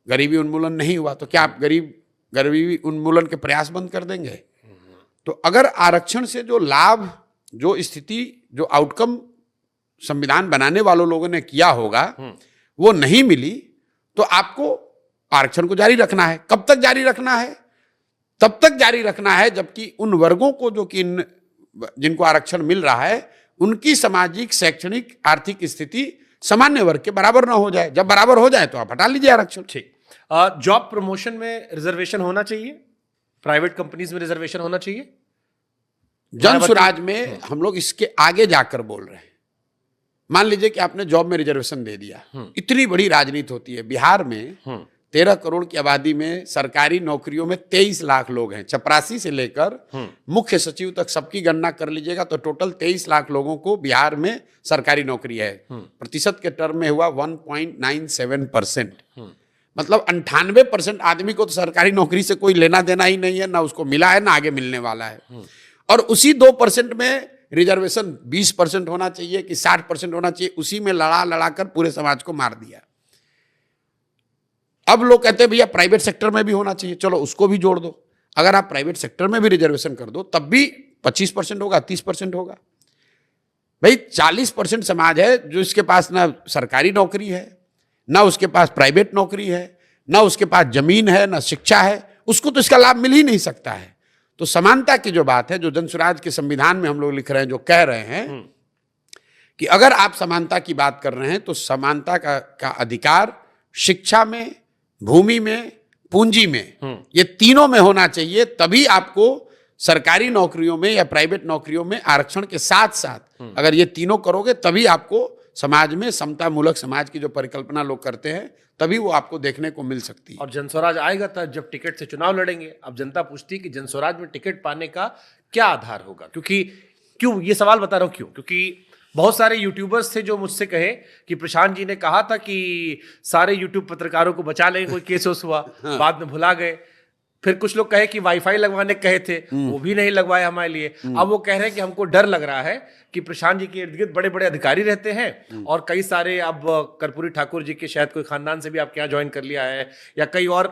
गरीबी उन्मूलन नहीं हुआ, तो क्या आप गरीबी उन्मूलन के प्रयास बंद कर देंगे? तो अगर आरक्षण से जो लाभ, जो स्थिति, जो आउटकम संविधान बनाने वालों लोगों ने किया होगा वो नहीं मिली, तो आपको आरक्षण को जारी रखना है। कब तक जारी रखना है? तब तक जारी रखना है जबकि उन वर्गों को जो कि जिनको आरक्षण मिल रहा है उनकी सामाजिक, शैक्षणिक, आर्थिक स्थिति सामान्य वर्ग के बराबर ना हो जाए। जब बराबर हो जाए तो आप हटा लीजिए आरक्षण। ठीक। जॉब प्रमोशन में रिजर्वेशन होना चाहिए, प्राइवेट कंपनीज में रिजर्वेशन होना चाहिए। जन स्वराज में हम लोग इसके आगे जाकर बोल रहे हैं। मान लीजिए कि आपने जॉब में रिजर्वेशन दे दिया, इतनी बड़ी राजनीति होती है। बिहार में 13 करोड़ की आबादी में सरकारी नौकरियों में 23 लाख लोग हैं। चपरासी से लेकर मुख्य सचिव तक सबकी गणना कर लीजिएगा तो टोटल 23 लाख लोगों को बिहार में सरकारी नौकरी है। प्रतिशत के टर्म में हुआ 1.97%। मतलब 98% आदमी को तो सरकारी नौकरी से कोई लेना देना ही नहीं है, ना उसको मिला है ना आगे मिलने वाला है। और उसी 2% में रिजर्वेशन 20% होना चाहिए कि 60% होना चाहिए, उसी में लड़ा लड़ा कर पूरे समाज को मार दिया। अब लोग कहते हैं भैया प्राइवेट सेक्टर में भी होना चाहिए, चलो उसको भी जोड़ दो। अगर आप प्राइवेट सेक्टर में भी रिजर्वेशन कर दो तब भी 25% होगा, 30% होगा। भाई 40% समाज है जो इसके पास ना सरकारी नौकरी है, ना उसके पास प्राइवेट नौकरी है, ना उसके पास जमीन है, ना शिक्षा है, उसको तो इसका लाभ मिल ही नहीं सकता है। तो समानता की जो बात है, जो जन स्वराज के संविधान में हम लोग लिख रहे हैं, जो कह रहे हैं कि अगर आप समानता की बात कर रहे हैं तो समानता का अधिकार शिक्षा में, भूमि में, पूंजी में, ये तीनों में होना चाहिए। तभी आपको सरकारी नौकरियों में या प्राइवेट नौकरियों में आरक्षण के साथ साथ अगर ये तीनों करोगे तभी आपको समाज में समता मूलक समाज की जो परिकल्पना लोग करते हैं तभी वो आपको देखने को मिल सकती है। और जनस्वराज आएगा तब जब टिकट से चुनाव लड़ेंगे। अब जनता पूछती है कि जनस्वराज में टिकट पाने का क्या आधार होगा, क्यों ये सवाल बता रहा हूं, क्योंकि बहुत सारे यूट्यूबर्स थे जो मुझसे कहे कि प्रशांत जी ने कहा था कि सारे यूट्यूब पत्रकारों को बचा लेंगे, कोई केस हुआ बाद में भुला गए। फिर कुछ लोग कहे कि वाईफाई लगवाने कहे थे, वो भी नहीं लगवाए हमारे लिए। अब वो कह रहे हैं कि हमको डर लग रहा है कि प्रशांत जी के इर्द गिर्द बड़े बड़े अधिकारी रहते हैं और कई सारे, अब कर्पूरी ठाकुर जी के शायद कोई खानदान से भी आपके यहाँ ज्वाइन कर लिया है या कई और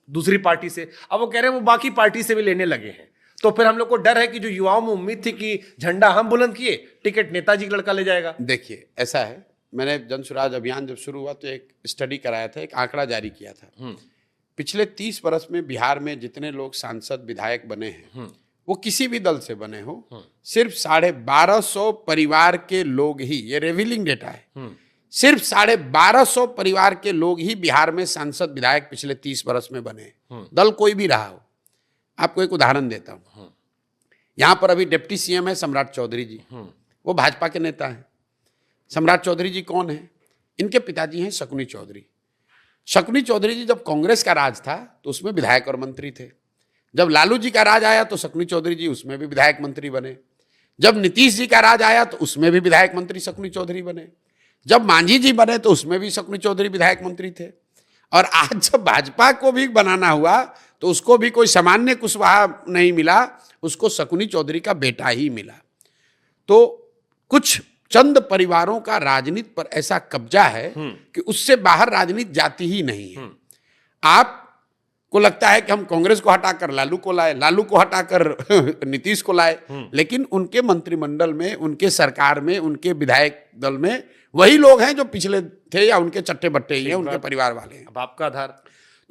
दूसरी पार्टी से। अब वो कह रहे हैं वो बाकी पार्टी से भी लेने लगे हैं। तो फिर हम लोग को डर है कि जो युवाओं में उम्मीद थी कि झंडा हम बुलंद किए, टिकट नेताजी का लड़का ले जाएगा। देखिए ऐसा है, मैंने जन स्वराज अभियान जब शुरू हुआ तो एक स्टडी कराया था, एक आंकड़ा जारी किया था। पिछले 30 वर्ष में बिहार में जितने लोग सांसद विधायक बने हैं वो किसी भी दल से बने हो, सिर्फ 1250 परिवार के लोग ही, ये रिवीलिंग डेटा है, सिर्फ 1250 परिवार के लोग ही बिहार में सांसद विधायक पिछले 30 वर्ष में बने। दल कोई भी रहा हो। आपको एक उदाहरण देता हूं। यहां पर अभी डिप्टी सीएम है सम्राट चौधरी जी, वो भाजपा के नेता हैं। सम्राट चौधरी जी कौन है? इनके पिताजी हैं शकुनी चौधरी। शकुनी चौधरी जी जब कांग्रेस का राज था तो उसमें विधायक और मंत्री थे। जब लालू जी का राज आया तो शकुनी चौधरी जी उसमें भी विधायक मंत्री बने। जब नीतीश जी का राज आया तो उसमें भी विधायक मंत्री शकुनी चौधरी बने। जब मांझी जी बने तो उसमें भी शकुनी चौधरी विधायक मंत्री थे। और आज जब भाजपा को भी बनाना हुआ तो उसको भी कोई सामान्य कुशवाहा नहीं मिला, उसको शकुनी चौधरी का बेटा ही मिला। तो कुछ चंद परिवारों का राजनीति पर ऐसा कब्जा है कि उससे बाहर राजनीति जाती ही नहीं है। आपको लगता है कि हम कांग्रेस को हटाकर लालू को लाए, लालू को हटाकर नीतीश को लाए, लेकिन उनके मंत्रिमंडल में, उनके सरकार में, उनके विधायक दल में वही लोग हैं जो पिछले थे या उनके चट्टे बट्टे ही हैं, उनके परिवार वाले हैं। अब आपका आधार।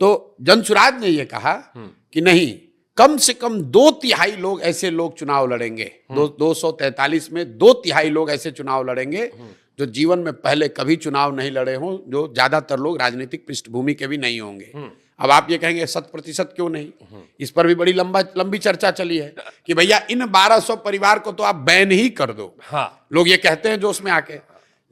तो जन स्वराज ने यह कहा कि नहीं, कम से कम 2/3 लोग ऐसे लोग चुनाव लड़ेंगे। 243 में 2/3 लोग ऐसे चुनाव लड़ेंगे जो जीवन में पहले कभी चुनाव नहीं लड़े हों, जो ज्यादातर लोग राजनीतिक पृष्ठभूमि के भी नहीं होंगे। अब आप ये कहेंगे 100% क्यों नहीं? इस पर भी बड़ी लंबी चर्चा चली है कि भैया इन 1200 परिवार को तो आप बैन ही कर दो। हाँ, लोग ये कहते हैं जो उसमें आके,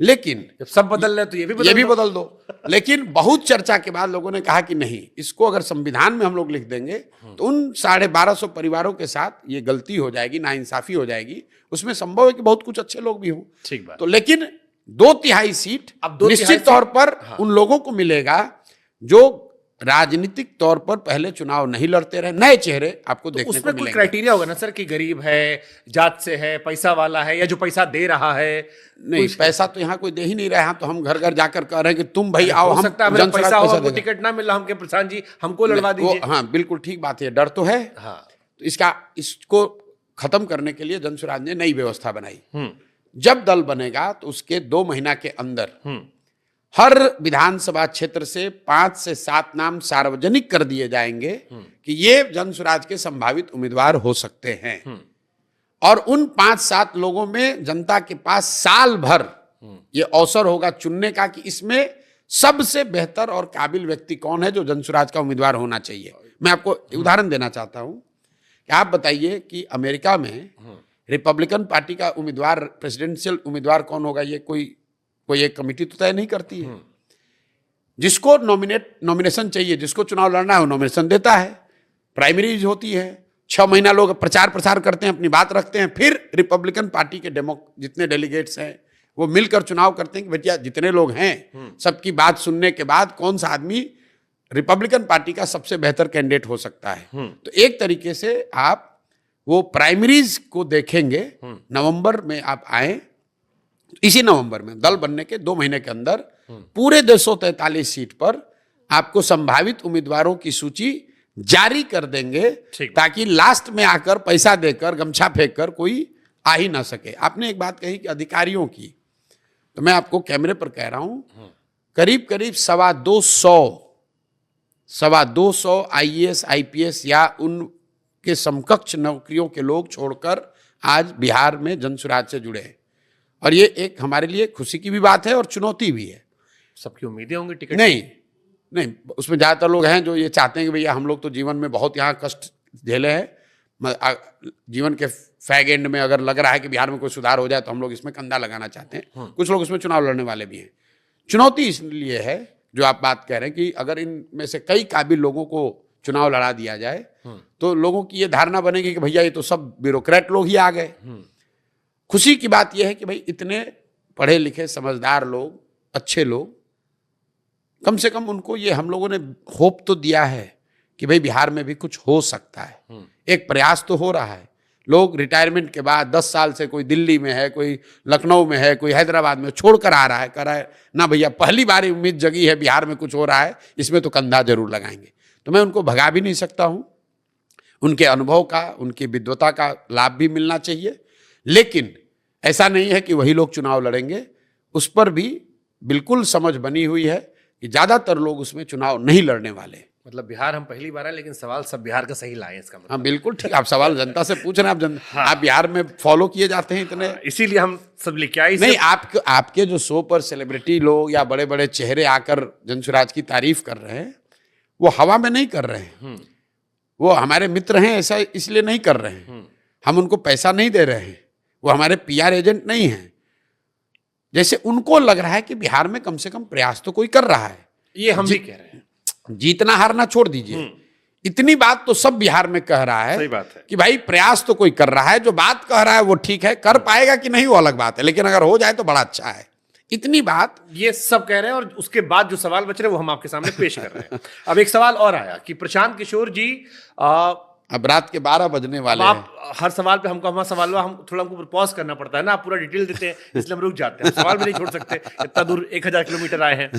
लेकिन जब सब बदल रहे तो ये भी बदल दो। लेकिन बहुत चर्चा के बाद लोगों ने कहा कि नहीं, इसको अगर संविधान में हम लोग लिख देंगे तो उन 1250 परिवारों के साथ ये गलती हो जाएगी, नाइंसाफी हो जाएगी। उसमें संभव है कि बहुत कुछ अच्छे लोग भी हों, ठीक बात। तो लेकिन 2/3 सीट निश्चित तौर पर उन लोगों को मिलेगा जो राजनीतिक तौर पर पहले चुनाव नहीं लड़ते रहे, नए चेहरे आपको देखने को मिलेंगे। उसमें कोई क्राइटेरिया होगा ना सर कि गरीब है, जात से है, पैसा वाला है, या जो पैसा दे रहा है? नहीं, पैसा तो यहाँ कोई दे ही नहीं रहा है। तो हम घर घर जाकर कह रहे हैं कि तुम भाई आओ, हम पैसा हो, हमको टिकट ना मिला, हमके प्रशांत जी हमको लड़वा दीजिए। हाँ बिल्कुल ठीक बात है, डर तो है। हाँ, तो इसको खत्म करने के लिए जन स्वराज ने नई व्यवस्था बनाई। जब दल बनेगा तो उसके 2 महीना के अंदर हर विधानसभा क्षेत्र से 5 से 7 नाम सार्वजनिक कर दिए जाएंगे कि ये जन स्वराज के संभावित उम्मीदवार हो सकते हैं। और उन 5-7 लोगों में जनता के पास साल भर ये अवसर होगा चुनने का कि इसमें सबसे बेहतर और काबिल व्यक्ति कौन है जो जनसुराज का उम्मीदवार होना चाहिए। मैं आपको उदाहरण देना चाहता हूं कि आप बताइए कि अमेरिका में रिपब्लिकन पार्टी का उम्मीदवार, प्रेसिडेंशियल उम्मीदवार कौन होगा, ये कोई एक कमेटी तो तय नहीं करती है। जिसको नॉमिनेशन चाहिए, जिसको चुनाव लड़ना है वो नॉमिनेशन देता है, प्राइमरीज होती है, 6 महीना लोग प्रचार प्रसार करते हैं, अपनी बात रखते हैं, फिर रिपब्लिकन पार्टी के जितने डेलीगेट्स हैं वो मिलकर चुनाव करते हैं कि भैया जितने लोग हैं सबकी बात सुनने के बाद कौन सा आदमी रिपब्लिकन पार्टी का सबसे बेहतर कैंडिडेट हो सकता है। तो एक तरीके से आप वो प्राइमरीज को देखेंगे। नवंबर में आप आए, इसी नवंबर में दल बनने के 2 महीने के अंदर पूरे 243 सीट पर आपको संभावित उम्मीदवारों की सूची जारी कर देंगे, ताकि लास्ट में आकर पैसा देकर गमछा फेंक कर कोई आ ही ना सके। आपने एक बात कही कि अधिकारियों की, तो मैं आपको कैमरे पर कह रहा हूं, करीब करीब 225 आईएएस आईपीएस या उनके समकक्ष नौकरियों के लोग छोड़कर आज बिहार में जनसुराज से जुड़े हैं। और ये एक हमारे लिए खुशी की भी बात है और चुनौती भी है। सबकी उम्मीदें होंगी टिकट नहीं, उसमें ज्यादातर लोग हैं जो ये चाहते हैं कि भैया हम लोग तो जीवन में बहुत यहाँ कष्ट झेले हैं, जीवन के फैग एंड में अगर लग रहा है कि बिहार में कोई सुधार हो जाए तो हम लोग इसमें कंधा लगाना चाहते हैं। कुछ लोग इसमें चुनाव लड़ने वाले भी हैं। चुनौती इसलिए है जो आप बात कह रहे हैं कि अगर इनमें से कई काबिल लोगों को चुनाव लड़ा दिया जाए तो लोगों की ये धारणा बनेगी कि भैया ये तो सब ब्यूरोक्रेट लोग ही आ गए। खुशी की बात यह है कि भाई इतने पढ़े लिखे समझदार लोग, अच्छे लोग, कम से कम उनको ये हम लोगों ने होप तो दिया है कि भाई बिहार में भी कुछ हो सकता है। एक प्रयास तो हो रहा है। लोग रिटायरमेंट के बाद 10 साल से कोई दिल्ली में है, कोई लखनऊ में है, कोई हैदराबाद में छोड़कर आ रहा है, कह रहा है ना भैया पहली बार उम्मीद जगी है, बिहार में कुछ हो रहा है, इसमें तो कंधा जरूर लगाएंगे। तो मैं उनको भगा भी नहीं सकता हूं। उनके अनुभव का, उनकी विद्वता का लाभ भी मिलना चाहिए, लेकिन ऐसा नहीं है कि वही लोग चुनाव लड़ेंगे। उस पर भी बिल्कुल समझ बनी हुई है कि ज्यादातर लोग उसमें चुनाव नहीं लड़ने वाले। मतलब बिहार हम पहली बार है, लेकिन सवाल सब बिहार का सही लाए इसका मतलब। हाँ बिल्कुल ठीक, आप सवाल जनता से पूछ रहे हैं। आप बिहार में फॉलो किए जाते हैं इतने, इसीलिए हम सब लेके आए। नहीं, आपके जो शो पर सेलिब्रिटी लोग या बड़े बड़े चेहरे आकर जनसुराज की तारीफ कर रहे हैं, वो हवा में नहीं कर रहे हैं। वो हमारे मित्र हैं ऐसा इसलिए नहीं कर रहे हैं। हम उनको पैसा नहीं दे रहे हैं, वो हमारे पीआर एजेंट नहीं हैं। जैसे उनको लग रहा है कि बिहार में कम से कम प्रयास तो कोई कर रहा है। ये हम भी कह रहे हैं, जीतना हारना छोड़ दीजिए, इतनी बात तो सब बिहार में कह रहा है। सही बात है कि भाई प्रयास तो कोई कर रहा है। जो बात कह रहा है वो ठीक है, कर पाएगा कि नहीं वो अलग बात है, लेकिन अगर हो जाए तो बड़ा अच्छा है। इतनी बात ये सब कह रहे हैं। और उसके बाद जो सवाल बच रहे हैं वो हम आपके सामने पेश कर रहे हैं। अब एक सवाल और आया कि प्रशांत किशोर जी, अब रात के 12 बजने वाले आप हैं। हर सवाल पे हमको सवाल हम थोड़ा हमको पॉज करना पड़ता है ना, आप पूरा डिटेल देते हैं इसलिए हम रुक जाते हैं। सवाल भी नहीं छोड़ सकते, इतना दूर 1000 किलोमीटर आए हैं।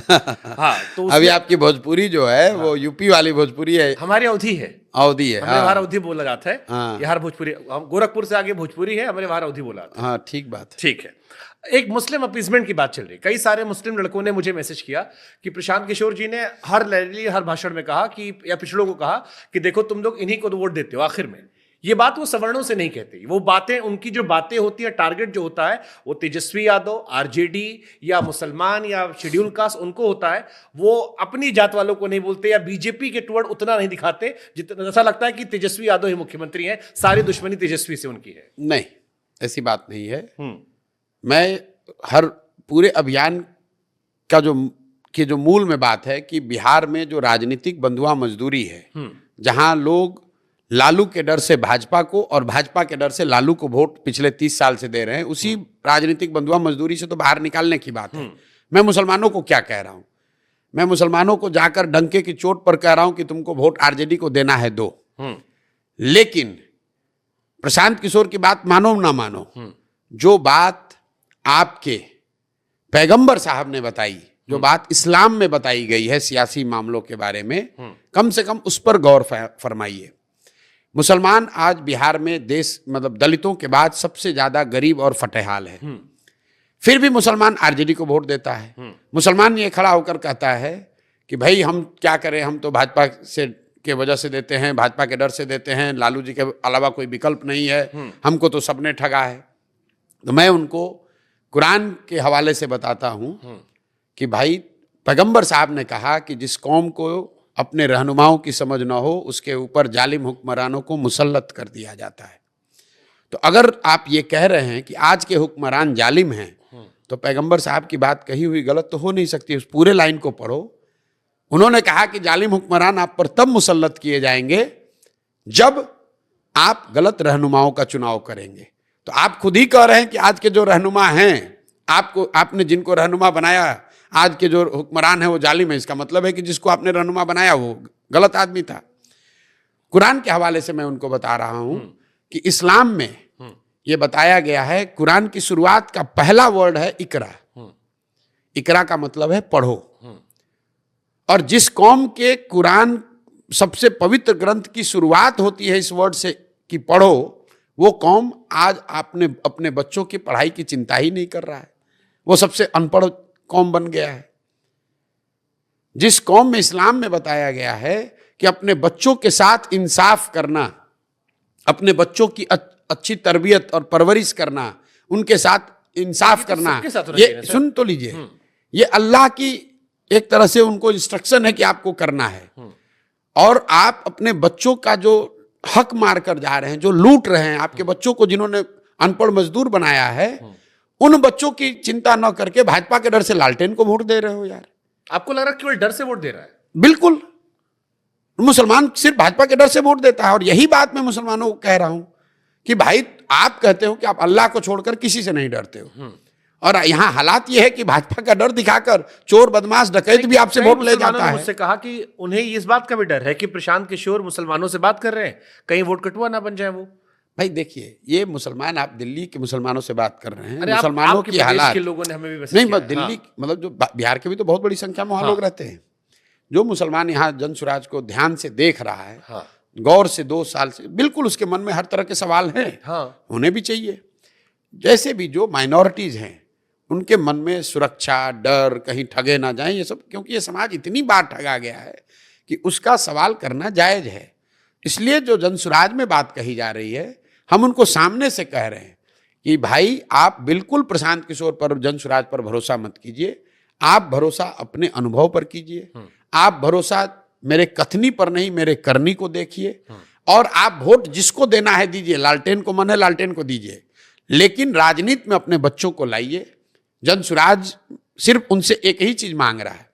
हाँ, तो अभी आपकी भोजपुरी जो है वो यूपी वाली भोजपुरी है, हमारे अवधि है, अवधि है। हमारे बाहर अवधि बोला जाता है। हाँ। यहाँ भोजपुरी, हम गोरखपुर से आगे भोजपुरी है, हमारे बाहर अवधि बोला जाता है। हाँ ठीक बात है। ठीक है। एक मुस्लिम अपीजमेंट की बात चल रही है। कई सारे मुस्लिम लड़कों ने मुझे मैसेज किया कि प्रशांत किशोर जी ने हर रैली, हर भाषण में कहा कि, या पिछड़ों को कहा कि देखो तुम लोग इन्हीं को तो वोट देते हो आखिर में। ये बात वो सवर्णों से नहीं कहते। वो बातें, उनकी जो बातें होती है, टारगेट जो होता है वो तेजस्वी यादव, आरजेडी या मुसलमान या शेड्यूल कास्ट उनको होता है। वो अपनी जात वालों को नहीं बोलते या बीजेपी के टुवर्ड उतना नहीं दिखाते जितना ऐसा लगता है कि तेजस्वी यादव ही मुख्यमंत्री हैं, सारी दुश्मनी तेजस्वी से उनकी है। नहीं, ऐसी बात नहीं है। मैं हर पूरे अभियान का जो मूल में बात है कि बिहार में जो राजनीतिक बंधुआ मजदूरी है, जहां लोग लालू के डर से भाजपा को और भाजपा के डर से लालू को वोट पिछले 30 साल से दे रहे हैं, उसी राजनीतिक बंधुआ मजदूरी से तो बाहर निकालने की बात है। मैं मुसलमानों को क्या कह रहा हूं? मैं मुसलमानों को जाकर डंके की चोट पर कह रहा हूं कि तुमको वोट आरजेडी को देना है, दो। लेकिन प्रशांत किशोर की बात मानो ना मानो, जो बात आपके पैगंबर साहब ने बताई, जो बात इस्लाम में बताई गई है सियासी मामलों के बारे में, कम से कम उस पर गौर फरमाइए। मुसलमान आज बिहार में मतलब दलितों के बाद सबसे ज्यादा गरीब और फटेहाल है। फिर भी मुसलमान आरजेडी को वोट देता है। मुसलमान ये खड़ा होकर कहता है कि भाई हम क्या करें, हम तो भाजपा से के वजह से देते हैं, भाजपा के डर से देते हैं, लालू जी के अलावा कोई विकल्प नहीं है, हमको तो सबने ठगा है। तो मैं उनको कुरान के हवाले से बताता हूं कि भाई पैगंबर साहब ने कहा कि जिस कौम को अपने रहनुमाओं की समझ न हो उसके ऊपर जालिम हुक्मरानों को मुसल्लत कर दिया जाता है। तो अगर आप ये कह रहे हैं कि आज के हुक्मरान जालिम हैं, तो पैगंबर साहब की बात कही हुई गलत तो हो नहीं सकती। उस पूरे लाइन को पढ़ो। उन्होंने कहा कि जालिम हुक्मरान आप पर तब मुसल्लत किए जाएंगे जब आप गलत रहनुमाओं का चुनाव करेंगे। तो आप खुद ही कह रहे हैं कि आज के जो रहनुमा हैं, आपने जिनको रहनुमा बनाया, आज के जो हुक्मरान है वो जालिम है। इसका मतलब है कि जिसको आपने रहनुमा बनाया वो गलत आदमी था। कुरान के हवाले से मैं उनको बता रहा हूं कि इस्लाम में ये बताया गया है, कुरान की शुरुआत का पहला वर्ड है इकरा। इकरा का मतलब है पढ़ो। और जिस कौम के कुरान सबसे पवित्र ग्रंथ की शुरुआत होती है इस वर्ड से कि पढ़ो, वो कौम आज अपने बच्चों की पढ़ाई की चिंता ही नहीं कर रहा है। वो सबसे अनपढ़ कौम बन गया है। जिस कौम में इस्लाम में बताया गया है कि अपने बच्चों के साथ इंसाफ करना, अपने बच्चों की अच्छी तरबियत और परवरिश करना, उनके साथ इंसाफ करना, ये सुन तो लीजिए, ये अल्लाह की एक तरह से उनको इंस्ट्रक्शन है कि आपको करना है। और आप अपने बच्चों का जो हक मार कर जा रहे हैं, जो लूट रहे हैं आपके बच्चों को, जिन्होंने अनपढ़ मजदूर बनाया है, उन बच्चों की चिंता न करके भाजपा के डर से लालटेन को वोट दे रहे हो यार। आपको लग रहा है केवल डर से वोट दे रहा है? बिल्कुल। मुसलमान सिर्फ भाजपा के डर से वोट देता है। और यही बात मैं मुसलमानों को कह रहा हूं कि भाई आप कहते हो कि आप अल्लाह को छोड़कर किसी से नहीं डरते हो, और यहाँ हालात ये है कि भाजपा का डर दिखाकर चोर बदमाश डकैत भी आपसे वोट ले जाता है। मुझसे कहा कि उन्हें इस बात का भी डर है कि प्रशांत किशोर मुसलमानों से बात कर रहे हैं, कहीं वोट कटुआ ना बन जाए वो। भाई देखिए, ये मुसलमान, आप दिल्ली के मुसलमानों से बात कर रहे हैं, मुसलमानों की हालात के लोगों ने हमें भी नहीं, बस दिल्ली मतलब जो बिहार के भी तो बहुत बड़ी संख्या में वहां लोग रहते हैं। जो मुसलमान यहाँ जन सुराज को ध्यान से देख रहा है, गौर से 2 साल से, बिल्कुल उसके मन में हर तरह के सवाल हैं, होने भी चाहिए। जैसे भी जो माइनॉरिटीज हैं उनके मन में सुरक्षा, डर, कहीं ठगे ना जाएं, ये सब, क्योंकि ये समाज इतनी बार ठगा गया है कि उसका सवाल करना जायज है। इसलिए जो जनसुराज में बात कही जा रही है, हम उनको सामने से कह रहे हैं कि भाई आप बिल्कुल प्रशांत किशोर पर, जनसुराज पर भरोसा मत कीजिए। आप भरोसा अपने अनुभव पर कीजिए। आप भरोसा मेरे कथनी पर नहीं, मेरे करनी को देखिए। और आप वोट जिसको देना है दीजिए, लालटेन को मन है लालटेन को दीजिए, लेकिन राजनीति में अपने बच्चों को लाइए। जनसुराज सिर्फ उनसे एक ही चीज मांग रहा है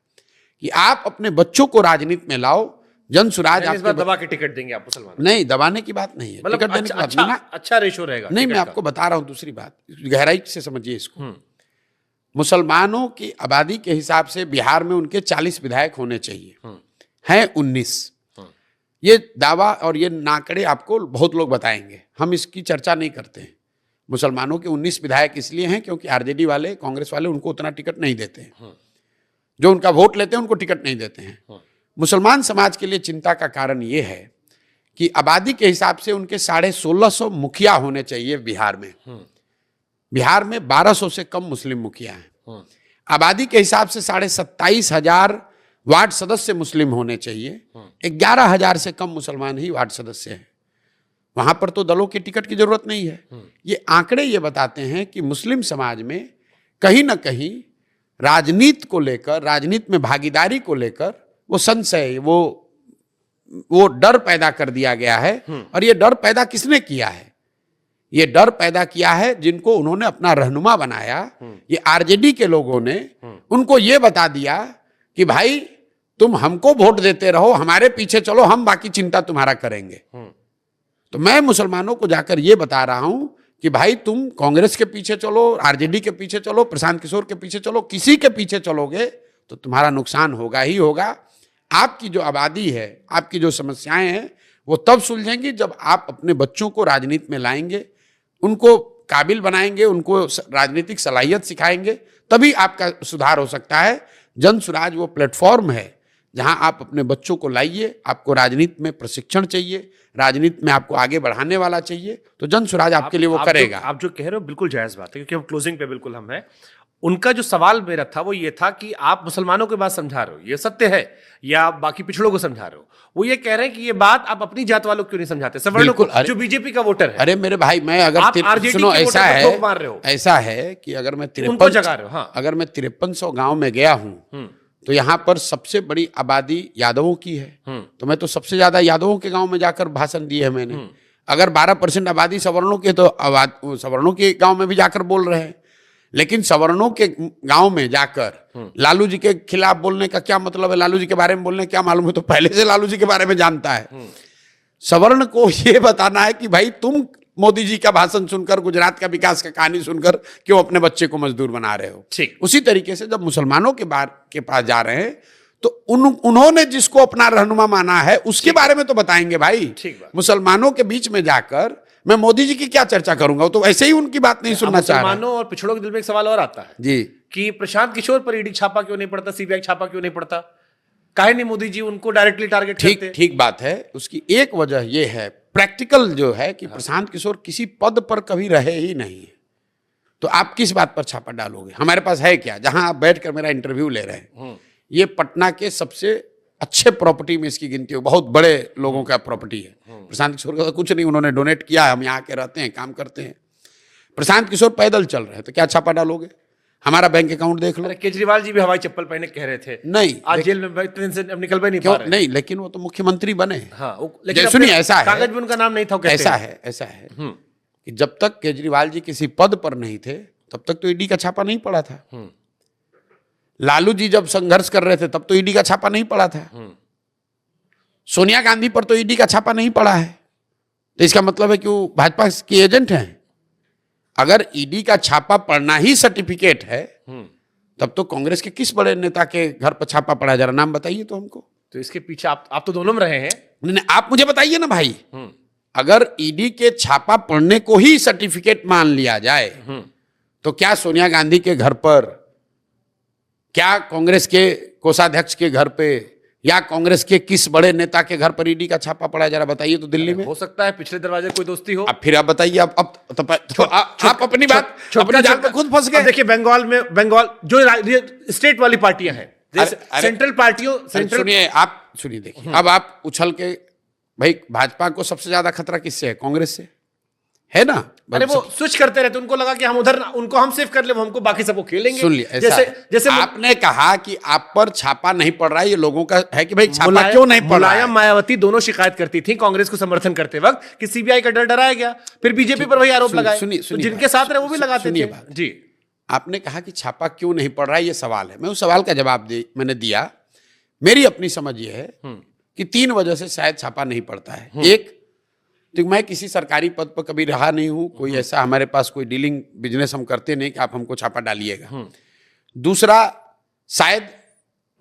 कि आप अपने बच्चों को राजनीति में लाओ। जनसुराज आपको दबा के टिकट देंगे आप मुसलमान? नहीं, दबाने की बात नहीं है, मतलब टिकट देने की बात नहीं। अच्छा रेशो रहेगा। नहीं, मैं आपको बता रहा हूं दूसरी बात, गहराई से समझिए इसको। मुसलमानों की आबादी के हिसाब से बिहार में उनके 40 विधायक होने चाहिए, हैं 19। ये दावा और ये नाकड़े आपको बहुत लोग बताएंगे, हम इसकी चर्चा नहीं करते हैं। मुसलमानों के 19 विधायक इसलिए हैं क्योंकि आरजेडी वाले, कांग्रेस वाले उनको उतना टिकट नहीं देते हैं। जो उनका वोट लेते हैं उनको टिकट नहीं देते हैं। मुसलमान समाज के लिए चिंता का कारण ये है कि आबादी के हिसाब से उनके 1650 मुखिया होने चाहिए बिहार में। बिहार में 1200 से कम मुस्लिम मुखिया हैं। आबादी के हिसाब से 27,500 वार्ड सदस्य मुस्लिम होने चाहिए। 11,000 से कम मुसलमान ही वार्ड सदस्य हैं। वहां पर तो दलों की टिकट की जरूरत नहीं है। ये आंकड़े ये बताते हैं कि मुस्लिम समाज में कहीं ना कहीं राजनीति को लेकर, राजनीति में भागीदारी को लेकर वो संशय, वो डर पैदा कर दिया गया है। और ये डर पैदा किसने किया है? ये डर पैदा किया है जिनको उन्होंने अपना रहनुमा बनाया, ये आरजेडी के लोगों ने उनको ये बता दिया कि भाई तुम हमको वोट देते रहो, हमारे पीछे चलो, हम बाकी चिंता तुम्हारा करेंगे। तो मैं मुसलमानों को जाकर ये बता रहा हूं कि भाई तुम कांग्रेस के पीछे चलो, आरजेडी के पीछे चलो, प्रशांत किशोर के पीछे चलो, किसी के पीछे चलोगे तो तुम्हारा नुकसान होगा ही होगा। आपकी जो आबादी है, आपकी जो समस्याएं हैं, वो तब सुलझेंगी जब आप अपने बच्चों को राजनीति में लाएंगे, उनको काबिल बनाएंगे, उनको राजनीतिक सलाहियत सिखाएंगे, तभी आपका सुधार हो सकता है। जनसुराज वो प्लेटफॉर्म है जहां आप अपने बच्चों को लाइए। आपको राजनीति में प्रशिक्षण चाहिए, राजनीति में आपको आगे बढ़ाने वाला चाहिए, तो जनसुराज आपके लिए वो करेगा। आप जो कह रहे हो बिल्कुल जायज बात है, क्योंकि हम क्लोजिंग पे बिल्कुल हम हैं। उनका जो सवाल मेरा था वो ये था कि आप मुसलमानों की बात समझा रहे हो, ये सत्य है, या आप बाकी पिछड़ों को समझा रहे हो? वो ये कह रहे हैं कि ये बात आप अपनी जात वालों को क्यों नहीं समझाते, सवर्णों को, जो बीजेपी का वोटर है। अरे मेरे भाई, मैं अगर आप RJD सुनो, के ऐसा वोटर पे है, ठोक मार रहे हो। ऐसा है कि अगर मैं उनको जगा रहे हो। हाँ। अगर मैं 5300 गांव में गया हूं तो यहाँ पर सबसे बड़ी आबादी यादवों की है, तो मैं तो सबसे ज्यादा यादवों के गांव में जाकर भाषण दिए है मैंने। अगर 12% आबादी सवर्णों की है तो सवर्णों के गांव में भी जाकर बोल रहे हैं। लेकिन सवर्णों के गांव में जाकर लालू जी के खिलाफ बोलने का क्या मतलब है? लालू जी के बारे में बोलने क्या मालूम है? तो पहले से लालू जी के बारे में जानता है। सवर्ण को यह बताना है कि भाई तुम मोदी जी का भाषण सुनकर, गुजरात का विकास का कहानी सुनकर क्यों अपने बच्चे को मजदूर बना रहे हो। ठीक उसी तरीके से जब मुसलमानों के पास जा रहे हैं तो उन्होंने जिसको अपना रहनुमा माना है उसके बारे में तो बताएंगे भाई। ठीक बात। मुसलमानों के बीच में जाकर मैं मोदी जी की क्या चर्चा करूंगा? तो ऐसे ही उनकी बात नहीं सुनना चाह रहा। मुसलमानों और पिछड़ों के दिल में एक सवाल और आता है जी कि प्रशांत किशोर पर ईडी छापा क्यों नहीं पड़ता, सीबीआई छापा क्यों नहीं पड़ता? काहे नहीं मोदी जी उनको डायरेक्टली टारगेट करते? ठीक ठीक बात है। उसकी एक वजह यह है, प्रैक्टिकल जो है, कि प्रशांत किशोर किसी पद पर कभी रहे ही नहीं है। तो आप किस बात पर छापा डालोगे? हमारे पास है क्या जहां आप बैठकर मेरा इंटरव्यू ले रहे हैं? ये पटना के सबसे अच्छे प्रॉपर्टी में इसकी गिनती हो, बहुत बड़े लोगों का प्रॉपर्टी है। प्रशांत किशोर का तो कुछ नहीं, उन्होंने डोनेट किया है, हम यहाँ के रहते हैं, काम करते हैं। प्रशांत किशोर पैदल चल रहे हैं तो क्या छापा डालोगे? हमारा बैंक अकाउंट देख लो। अरे केजरीवाल जी भी हवाई चप्पल पहने कह रहे थे, नहीं आज जेल में इतने दिन से अब निकल भी नहीं पा रहे। नहीं, लेकिन वो तो मुख्यमंत्री बने। हाँ, लेकिन सुनिए, ऐसा है, कागज में उनका नाम नहीं था। ऐसा है कि जब तक केजरीवाल जी किसी पद पर नहीं थे तब तक तो ईडी का छापा नहीं पड़ा था। लालू जी जब संघर्ष कर रहे थे तब तो ईडी का छापा नहीं पड़ा था। सोनिया गांधी पर तो ईडी का छापा नहीं पड़ा है। तो इसका मतलब है कि वो भाजपा के एजेंट हैं। अगर ईडी का छापा पड़ना ही सर्टिफिकेट है तब तो कांग्रेस के किस बड़े नेता के घर पर छापा पड़ा? जरा नाम बताइए तो हमको। तो इसके पीछे आप तो दोनों में रहे हैं। नहीं, आप मुझे बताइए ना भाई। अगर ईडी के छापा पड़ने को ही सर्टिफिकेट मान लिया जाए तो क्या सोनिया गांधी के घर पर, क्या कांग्रेस के कोषाध्यक्ष के घर पे, या कांग्रेस के किस बड़े नेता के घर पर ईडी का छापा पड़ा? जरा बताइए तो। दिल्ली में हो सकता है पिछले दरवाजे कोई दोस्ती हो। अब फिर आप बताइए। आप अपनी बात अपनी जान पे खुद फंस गए। देखिए बंगाल जो स्टेट वाली पार्टियां हैं, सेंट्रल पार्टियों, सुनिए देखिए, अब आप उछल के, भाई भाजपा को सबसे ज्यादा खतरा किससे है? कांग्रेस से है ना। अरे वो स्विच करते रहते, उनको लगा कि हम उधर, उनको हम सेव कर ले, हमको बाकी सबको खेलेंगे। सुन लिया, जैसे आपने कहा कि आप पर छापा नहीं पड़ रहा है, ये लोगों का है कि भाई छापा क्यों नहीं पड़ रहा है। मुलायम मायावती दोनों शिकायत करती थी कांग्रेस को समर्थन करते वक्त कि सीबीआई का डर डराया गया, फिर बीजेपी पर वही आरोप लगाए। जिनके साथ रहे वो भी लगाते थे। जी, आपने कहा कि छापा क्यों नहीं पड़ रहा है, ये सवाल है। मैं उस सवाल का जवाब मैंने दिया। मेरी अपनी समझ ये है कि 3 वजह से शायद छापा नहीं पड़ता है। एक, तो मैं किसी सरकारी पद पर कभी रहा नहीं हूं, कोई ऐसा हमारे पास कोई डीलिंग बिजनेस हम करते नहीं कि आप हमको छापा डालिएगा। दूसरा, शायद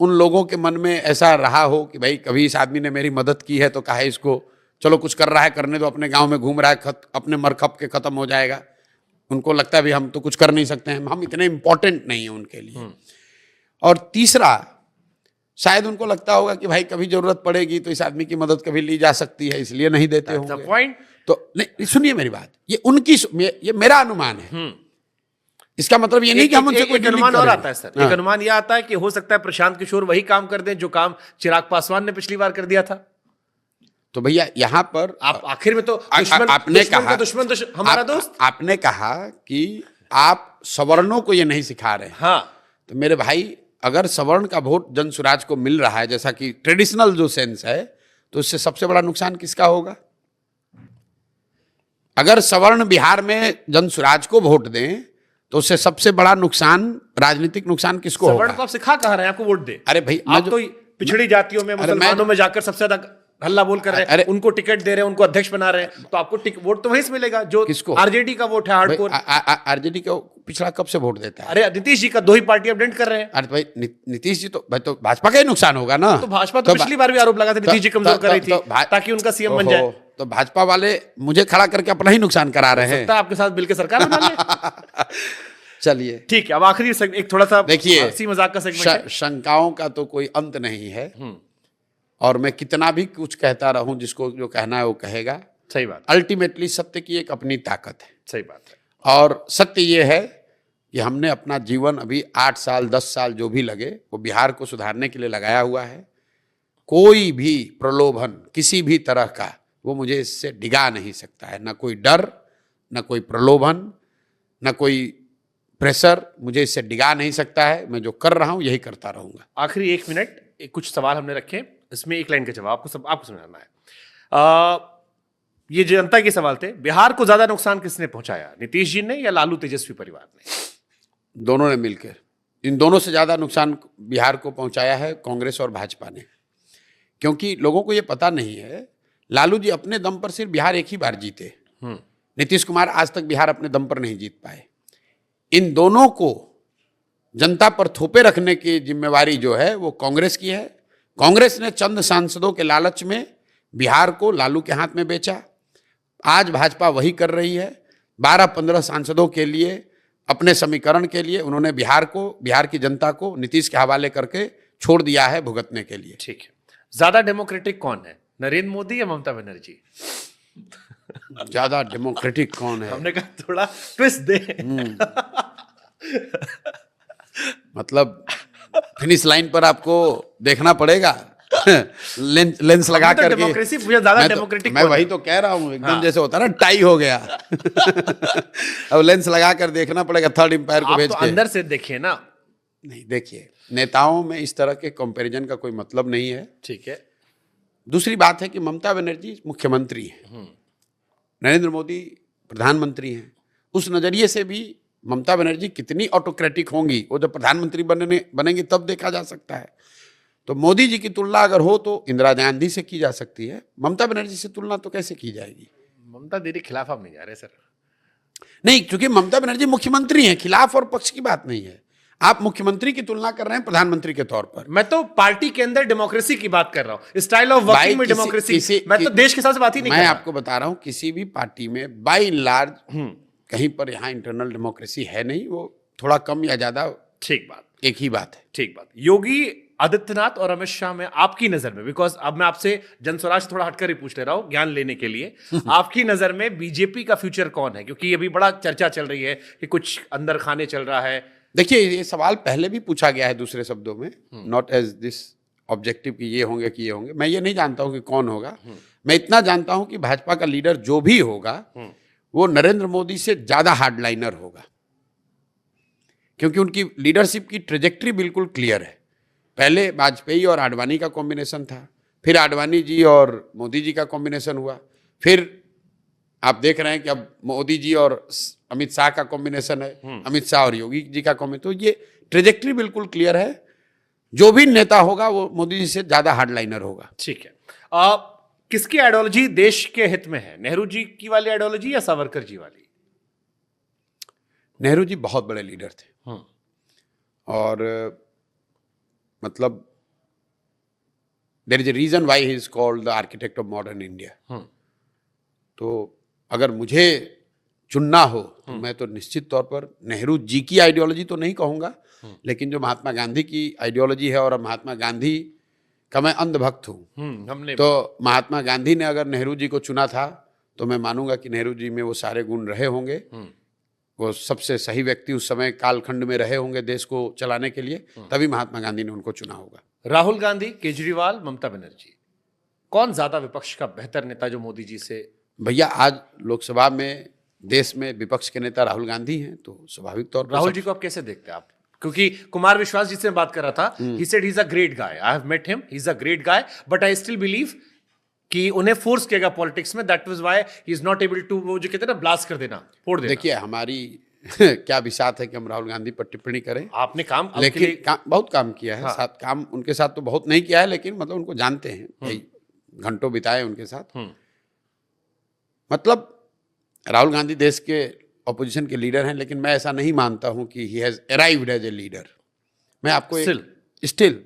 उन लोगों के मन में ऐसा रहा हो कि भाई कभी इस आदमी ने मेरी मदद की है तो कहा इसको, चलो कुछ कर रहा है करने दो, अपने गांव में घूम रहा है, अपने मरखप के खत्म हो जाएगा। उनको लगता है भी हम तो कुछ कर नहीं सकते हैं, हम इतने इंपॉर्टेंट नहीं है उनके लिए। और तीसरा, शायद उनको लगता होगा कि भाई कभी जरूरत पड़ेगी तो इस आदमी की मदद कभी ली जा सकती है, इसलिए नहीं देते होंगे। तो नहीं, सुनिए मेरी बात, ये उनकी, ये मेरा अनुमान है। इसका मतलब ये नहीं कि हम उनसे कोई अनुमान और आता है सर। एक अनुमान यह आता है कि हो सकता है प्रशांत किशोर वही काम कर दें जो काम चिराग पासवान ने पिछली बार कर दिया था। तो भैया यहाँ पर आप आखिर में तो आपने कहा दुश्मन तो हमारा दोस्त। आपने कहा कि आप सवर्णों को ये नहीं सिखा रहे। हाँ, तो मेरे भाई, अगर सवर्ण का वोट जन स्वराज को मिल रहा है जैसा कि ट्रेडिशनल जो सेंस है, तो उससे सबसे बड़ा नुकसान किसका होगा? अगर सवर्ण बिहार में जन स्वराज को वोट दें तो उससे सबसे बड़ा नुकसान, राजनीतिक नुकसान किसको होगा? सवर्ण को आप सिखा कहा रहे हैं आपको वोट दे? अरे भाई, आप तो पिछड़ी जातियों में, मुसलमानों में जाकर सबसे ज्यादा हल्ला बोल कर रहे हैं, उनको टिकट दे रहे हैं, उनको अध्यक्ष बना रहे हैं, तो आपको वोट तो वहीं से मिलेगा जो किसको? आरजेडी का वोट है हार्डकोर। आरजेडी का पिछड़ा कब से वोट देता है? अरे नीतीश जी का 2 ही पार्टी अपडेट कर रहे हैं। अरे भाई, नीतीश जी तो भाजपा का ही नुकसान होगा ना। तो भाजपा तो पिछली बार भी आरोप लगा था नीतीश जी कमजोर कर रही थी ताकि उनका सीएम बन जाए। तो भाजपा वाले मुझे खड़ा करके अपना ही नुकसान करा रहे हैं। आपके साथ मिलकर सरकार बना ले। चलिए ठीक है, अब आखिरी एक थोड़ा सा देखिए, हंसी मजाक का सेगमेंट है। शंकाओं का तो कोई अंत नहीं है, और मैं कितना भी कुछ कहता रहूं, जिसको जो कहना है वो कहेगा। सही बात। अल्टीमेटली सत्य की एक अपनी ताकत है। सही बात है। और सत्य ये है कि हमने अपना जीवन अभी 8 साल 10 साल जो भी लगे वो बिहार को सुधारने के लिए लगाया हुआ है। कोई भी प्रलोभन किसी भी तरह का वो मुझे इससे डिगा नहीं सकता है, ना कोई डर, ना कोई प्रलोभन, ना कोई प्रेशर मुझे इससे डिगा नहीं सकता है। मैं जो कर रहा हूं यही करता रहूंगा। आखिरी 1 मिनट, कुछ सवाल हमने रखे, इसमें एक लाइन का जवाब आपको समझाना है। ये जनता के सवाल थे, बिहार को ज्यादा नुकसान किसने पहुंचाया, नीतीश जी ने या लालू तेजस्वी परिवार ने? दोनों ने मिलकर। इन दोनों से ज्यादा नुकसान बिहार को पहुंचाया है कांग्रेस और भाजपा ने, क्योंकि लोगों को ये पता नहीं है, लालू जी अपने दम पर सिर्फ बिहार एक ही बार जीते, नीतीश कुमार आज तक बिहार अपने दम पर नहीं जीत पाए। इन दोनों को जनता पर थोपे रखने की जिम्मेवारी जो है वो कांग्रेस की है। कांग्रेस ने चंद सांसदों के लालच में बिहार को लालू के हाथ में बेचा। आज भाजपा वही कर रही है। 12-15 सांसदों के लिए, अपने समीकरण के लिए उन्होंने बिहार की जनता को नीतीश के हवाले करके छोड़ दिया है भुगतने के लिए। ठीक है, ज्यादा डेमोक्रेटिक कौन है, नरेंद्र मोदी या ममता बनर्जी? ज्यादा डेमोक्रेटिक कौन है? हमने कहा थोड़ा ट्विस्ट दे। मतलब फिनिश लाइन पर आपको देखना पड़ेगा। लेंस लगा तो करके डेमोक्रेसी पूछा, ज्यादा डेमोक्रेटिक मैं वही तो कह रहा हूँ, एकदम जैसे होता है ना टाई हो गया। अब लेंस लगा कर देखना पड़ेगा थर्ड एम्पायर को भेज तो के। अंदर से देखिए ना। नहीं, देखिए नेताओं में इस तरह के कंपैरिजन का कोई मतलब नहीं है। ठीक है। दूसरी बात है कि ममता बनर्जी मुख्यमंत्री हैं, नरेंद्र मोदी प्रधानमंत्री हैं। उस नजरिए से भी ममता बनर्जी कितनी ऑटोक्रेटिक होंगी वो जब प्रधानमंत्री बनेंगी तब देखा जा सकता है। तो मोदी जी की तुलना अगर हो तो इंदिरा गांधी से की जा सकती है, ममता बनर्जी से तुलना तो कैसे की जाएगी? ममता दीदी खिलाफ आप नहीं जा रहे सर? नहीं, क्योंकि ममता बनर्जी मुख्यमंत्री हैं, खिलाफ और पक्ष की बात नहीं है। आप मुख्यमंत्री की तुलना कर रहे हैं प्रधानमंत्री के तौर पर। मैं तो पार्टी के अंदर डेमोक्रेसी की बात कर रहा हूं, स्टाइल ऑफ वर्किंग में डेमोक्रेसी। मैं तो देश के हिसाब से बात ही नहीं कर रहा। मैं आपको बता रहा हूं, किसी भी पार्टी में बाय एंड लार्ज कहीं पर यहाँ इंटरनल डेमोक्रेसी है नहीं, वो थोड़ा कम या ज्यादा ठीक बात, एक ही बात है। ठीक बात। योगी आदित्यनाथ और अमित शाह में आपकी नजर में, बिकॉज अब मैं आपसे जनस्वराज थोड़ा हटकर ही पूछ ले रहा हूं ज्ञान लेने के लिए, आपकी नजर में बीजेपी का फ्यूचर कौन है? क्योंकि अभी बड़ा चर्चा चल रही है कि कुछ अंदर खाने चल रहा है। देखिए, ये सवाल पहले भी पूछा गया है दूसरे शब्दों में, नॉट एज दिस ऑब्जेक्टिव कि ये होंगे कि ये होंगे। मैं ये नहीं जानता हूं कि कौन होगा। मैं इतना जानता हूं कि भाजपा का लीडर जो भी होगा वो नरेंद्र मोदी से ज्यादा हार्डलाइनर होगा, क्योंकि उनकी लीडरशिप की ट्रेजेक्ट्री बिल्कुल क्लियर है। पहले वाजपेयी और आडवाणी का कॉम्बिनेशन था, फिर आडवाणी जी और मोदी जी का कॉम्बिनेशन हुआ, फिर आप देख रहे हैं कि अब मोदी जी और अमित शाह का कॉम्बिनेशन है, अमित शाह और योगी जी का कॉम्बिनेशन। तो ये ट्रेजेक्ट्री बिल्कुल क्लियर है, जो भी नेता होगा वो मोदी जी से ज्यादा हार्डलाइनर होगा। ठीक है। किसकी आइडियोलॉजी देश के हित में है, नेहरू जी की वाली आइडियोलॉजी या सावरकर जी वाली? नेहरू जी बहुत बड़े लीडर थे और मतलब there is a reason why he is called the architect of modern India. तो अगर मुझे चुनना हो तो मैं तो निश्चित तौर पर नेहरू जी की आइडियोलॉजी तो नहीं कहूंगा, लेकिन जो महात्मा गांधी की आइडियोलॉजी है, और महात्मा गांधी का मैं अंधभक्त हूँ, तो महात्मा गांधी ने अगर नेहरू जी को चुना था तो मैं मानूंगा कि नेहरू जी में वो सारे गुण रहे होंगे। वो सबसे सही व्यक्ति उस समय कालखंड में रहे होंगे देश को चलाने के लिए, तभी महात्मा गांधी ने उनको चुना होगा। राहुल गांधी, केजरीवाल, ममता बनर्जी, कौन ज्यादा विपक्ष का बेहतर नेता जो मोदी जी से? भैया, आज लोकसभा में देश में विपक्ष के नेता राहुल गांधी हैं, तो स्वाभाविक तौर पर राहुल जी को आप कैसे देखते हैं आप? क्योंकि कुमार विश्वास जी से बात कर रहा था, he said he is a great guy, I have met him, he is a great guy, but I still believe कि उन्हें फोर्स किया गया पॉलिटिक्स में, that was why he is not able to, वो जो कहते हैं ना, ब्लास्ट कर देना, फोड़ देना। देखिए, हमारी क्या विषाद है कि हम राहुल गांधी पर टिप्पणी करें। आपने काम, लेकिन बहुत काम किया है। हाँ। साथ काम उनके साथ तो बहुत नहीं किया है, लेकिन मतलब उनको जानते हैं, कई घंटों बिताए उनके साथ। मतलब राहुल गांधी देश के ऑपोजिशन के लीडर हैं, लेकिन मैं ऐसा नहीं मानता हूं कि he has arrived as a leader. मैं आपको स्टिल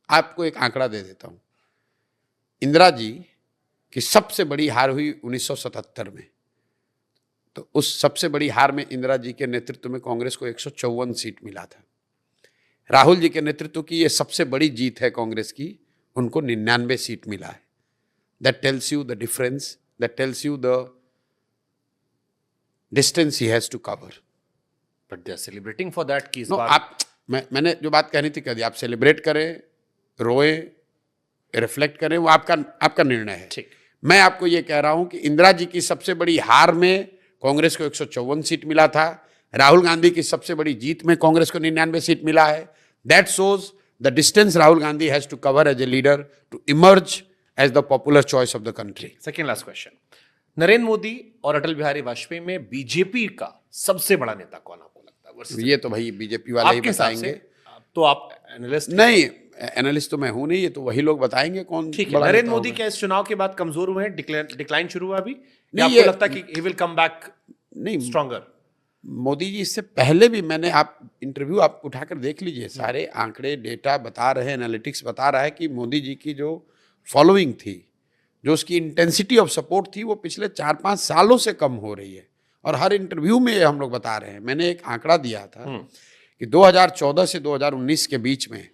आपको एक आंकड़ा दे देता हूं। इंदिरा जी की सबसे बड़ी हार हुई 1977 में, तो उस सबसे बड़ी हार में इंदिरा जी के नेतृत्व में कांग्रेस को 154 सीट मिला था। राहुल जी के नेतृत्व की ये सबसे बड़ी जीत है कांग्रेस की, उनको 99 सीट मिला है। That tells you the difference, that tells you the distance he has to cover. But they are celebrating for that कि इस नो बार आप मैंने जो बात कहनी थी कह दी। आप सेलिब्रेट करें, रोए, रिफ्लेक्ट करें, वो आपका निर्णय है। ठीक। मैं आपको ये कह रहा हूं कि इंदिरा जी की सबसे बड़ी हार में कांग्रेस को 154 सीट मिला था। राहुल गांधी की सबसे बड़ी जीत में कांग्रेस को 99 सीट मिला है। That shows the distance Rahul Gandhi has to cover as a leader to emerge as the popular choice of the country. Second last question, Narendra Modi और अटल बिहारी वाजपेयी में बीजेपी का सबसे बड़ा नेता कौन आपको लगता है versus ये तो भाई बीजेपी वाले ही आपके हिसाब से? बताएंगे। तो आप एनालिस्ट नहीं, एनालिस्ट तो मैं हूं नहीं, ये तो वही लोग बताएंगे कौन ठीक है। बड़ा नरेंद्र नेता मोदी होगा। क्या इस चुनाव के बाद कमजोर हुए हैं, डिक्लाइन शुरू हुआ अभी, या नहीं, आपको ये- लगता है कि ही विल कम बैक नहीं, स्ट्रॉन्गर? मोदी जी इससे पहले भी मैंने आप इंटरव्यू आप उठाकर देख लीजिए, सारे आंकड़े डेटा बता रहे हैं, एनालिटिक्स बता रहा है कि मोदी जी की जो फॉलोइंग थी, जो उसकी इंटेंसिटी ऑफ सपोर्ट थी, वो पिछले 4-5 सालों से कम हो रही है। और हर इंटरव्यू में ये हम लोग बता रहे हैं। मैंने एक आंकड़ा दिया था कि 2014 से 2019 के बीच में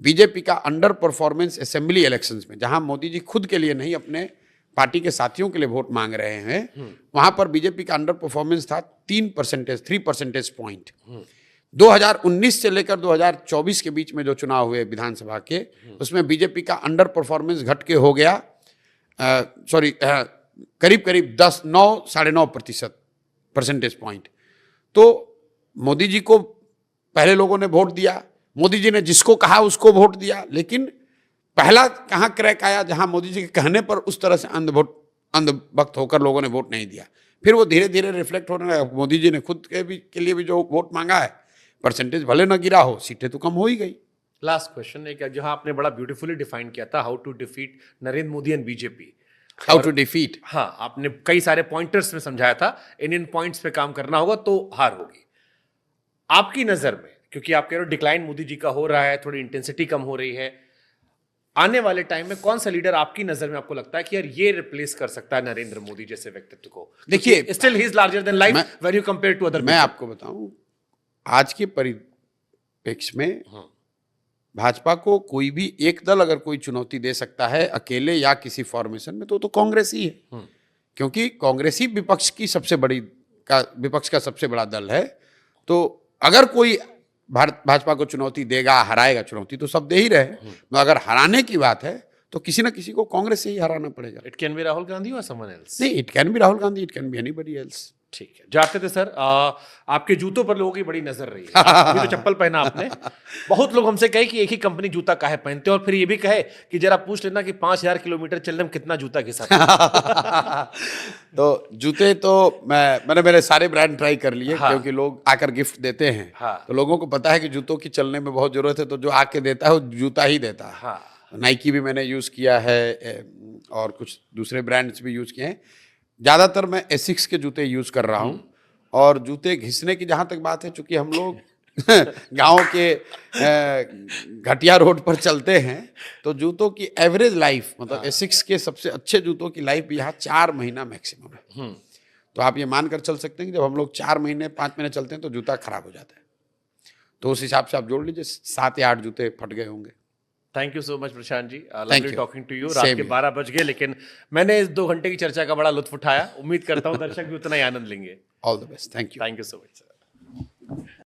बीजेपी का अंडर परफॉर्मेंस असेंबली इलेक्शंस में, जहां मोदी जी खुद के लिए नहीं अपने पार्टी के साथियों के लिए वोट मांग रहे हैं, वहां पर बीजेपी का अंडर परफॉर्मेंस था 3 परसेंटेज पॉइंट। 2019 से लेकर 2024 के बीच में जो चुनाव हुए विधानसभा के, उसमें बीजेपी का अंडर परफॉर्मेंस घट के हो गया करीब करीब 9.5% परसेंटेज पॉइंट। तो मोदी जी को पहले लोगों ने वोट दिया, मोदी जी ने जिसको कहा उसको वोट दिया, लेकिन पहला कहाँ क्रैक आया जहां मोदी जी के कहने पर उस तरह से अंधभक्त होकर लोगों ने वोट नहीं दिया। फिर वो धीरे धीरे रिफ्लेक्ट होने लगा। मोदी जी ने खुद के लिए भी जो वोट मांगा है, परसेंटेज भले ना गिरा हो, सीटें तो कम हो ही गई। लास्ट क्वेश्चन है, जहां आपने बड़ा ब्यूटीफुली डिफाइन किया था how to defeat Narendra Modi and BJP, how to defeat, हाँ, आपने कई सारे पॉइंटर्स में समझाया था, इन पॉइंट्स पे काम करना होगा तो हार होगी। आपकी नजर में, क्योंकि आप कह रहे हो डिक्लाइन मोदी जी का हो रहा है, थोड़ी इंटेंसिटी कम हो रही है, आने वाले टाइम में कौन सा लीडर आपकी नजर में आपको लगता है कि यार ये रिप्लेस कर सकता है नरेंद्र मोदी जैसे व्यक्तित्व को? देखिए, still he is larger than life when you compare to other. मैं आपको बताऊं, आज के परिप्रेक्ष्य में भाजपा को कोई भी एक दल अगर कोई चुनौती दे सकता है अकेले या किसी फॉर्मेशन में, तो कांग्रेस ही है। क्योंकि कांग्रेस ही विपक्ष का सबसे बड़ा दल है। तो अगर कोई भाजपा को चुनौती देगा, हराएगा, चुनौती तो सब दे ही रहे, तो अगर हराने की बात है तो किसी ना किसी को कांग्रेस से ही हराना पड़ेगा। It can be Rahul Gandhi और समवन एल्स। नहीं, it can be Rahul Gandhi, it can be anybody else. ठीक है, जाते थे सर। आपके जूतों पर लोगों की बड़ी नजर रही है। अभी तो चप्पल पहना आपने। बहुत लोग हमसे कहे कि एक ही कंपनी जूता काहे पहनते हैं, और फिर ये भी कहे कि जरा पूछ लेना कि 5000 किलोमीटर चलने में कितना जूता घिसा। तो जूते तो मैंने मेरे सारे ब्रांड ट्राई कर लिए। हाँ। क्योंकि लोग आकर गिफ्ट देते हैं। हाँ। तो लोगों को पता है कि जूतों की चलने में बहुत जरूरत है, तो जो आके देता है वो जूता ही देता है। हाँ। नाइकी भी मैंने यूज किया है और कुछ दूसरे ब्रांड्स भी यूज किए हैं। ज्यादातर मैं एसिक्स के जूते यूज कर रहा हूँ। और जूते घिसने की जहां तक बात है, चूंकि हम लोग गांव के घटिया रोड पर चलते हैं, तो जूतों की एवरेज लाइफ, मतलब एसिक्स के सबसे अच्छे जूतों की लाइफ भी यहाँ 4 महीना मैक्सिमम है। तो आप ये मानकर चल सकते हैं कि जब हम लोग 4 महीने 5 महीने चलते हैं तो जूता खराब हो जाता है। तो उस हिसाब से आप जोड़ लीजिए 7 या 8 जूते फट गए होंगे। Thank you so much Prashant ji, Thank lovely you. Talking to you. Same रात के here. 12 बज गए, लेकिन मैंने इस 2 घंटे की चर्चा का बड़ा लुत्फ उठाया। उम्मीद करता हूँ दर्शक भी उतना ही आनंद लेंगे। All the best, thank you. Thank you so much sir.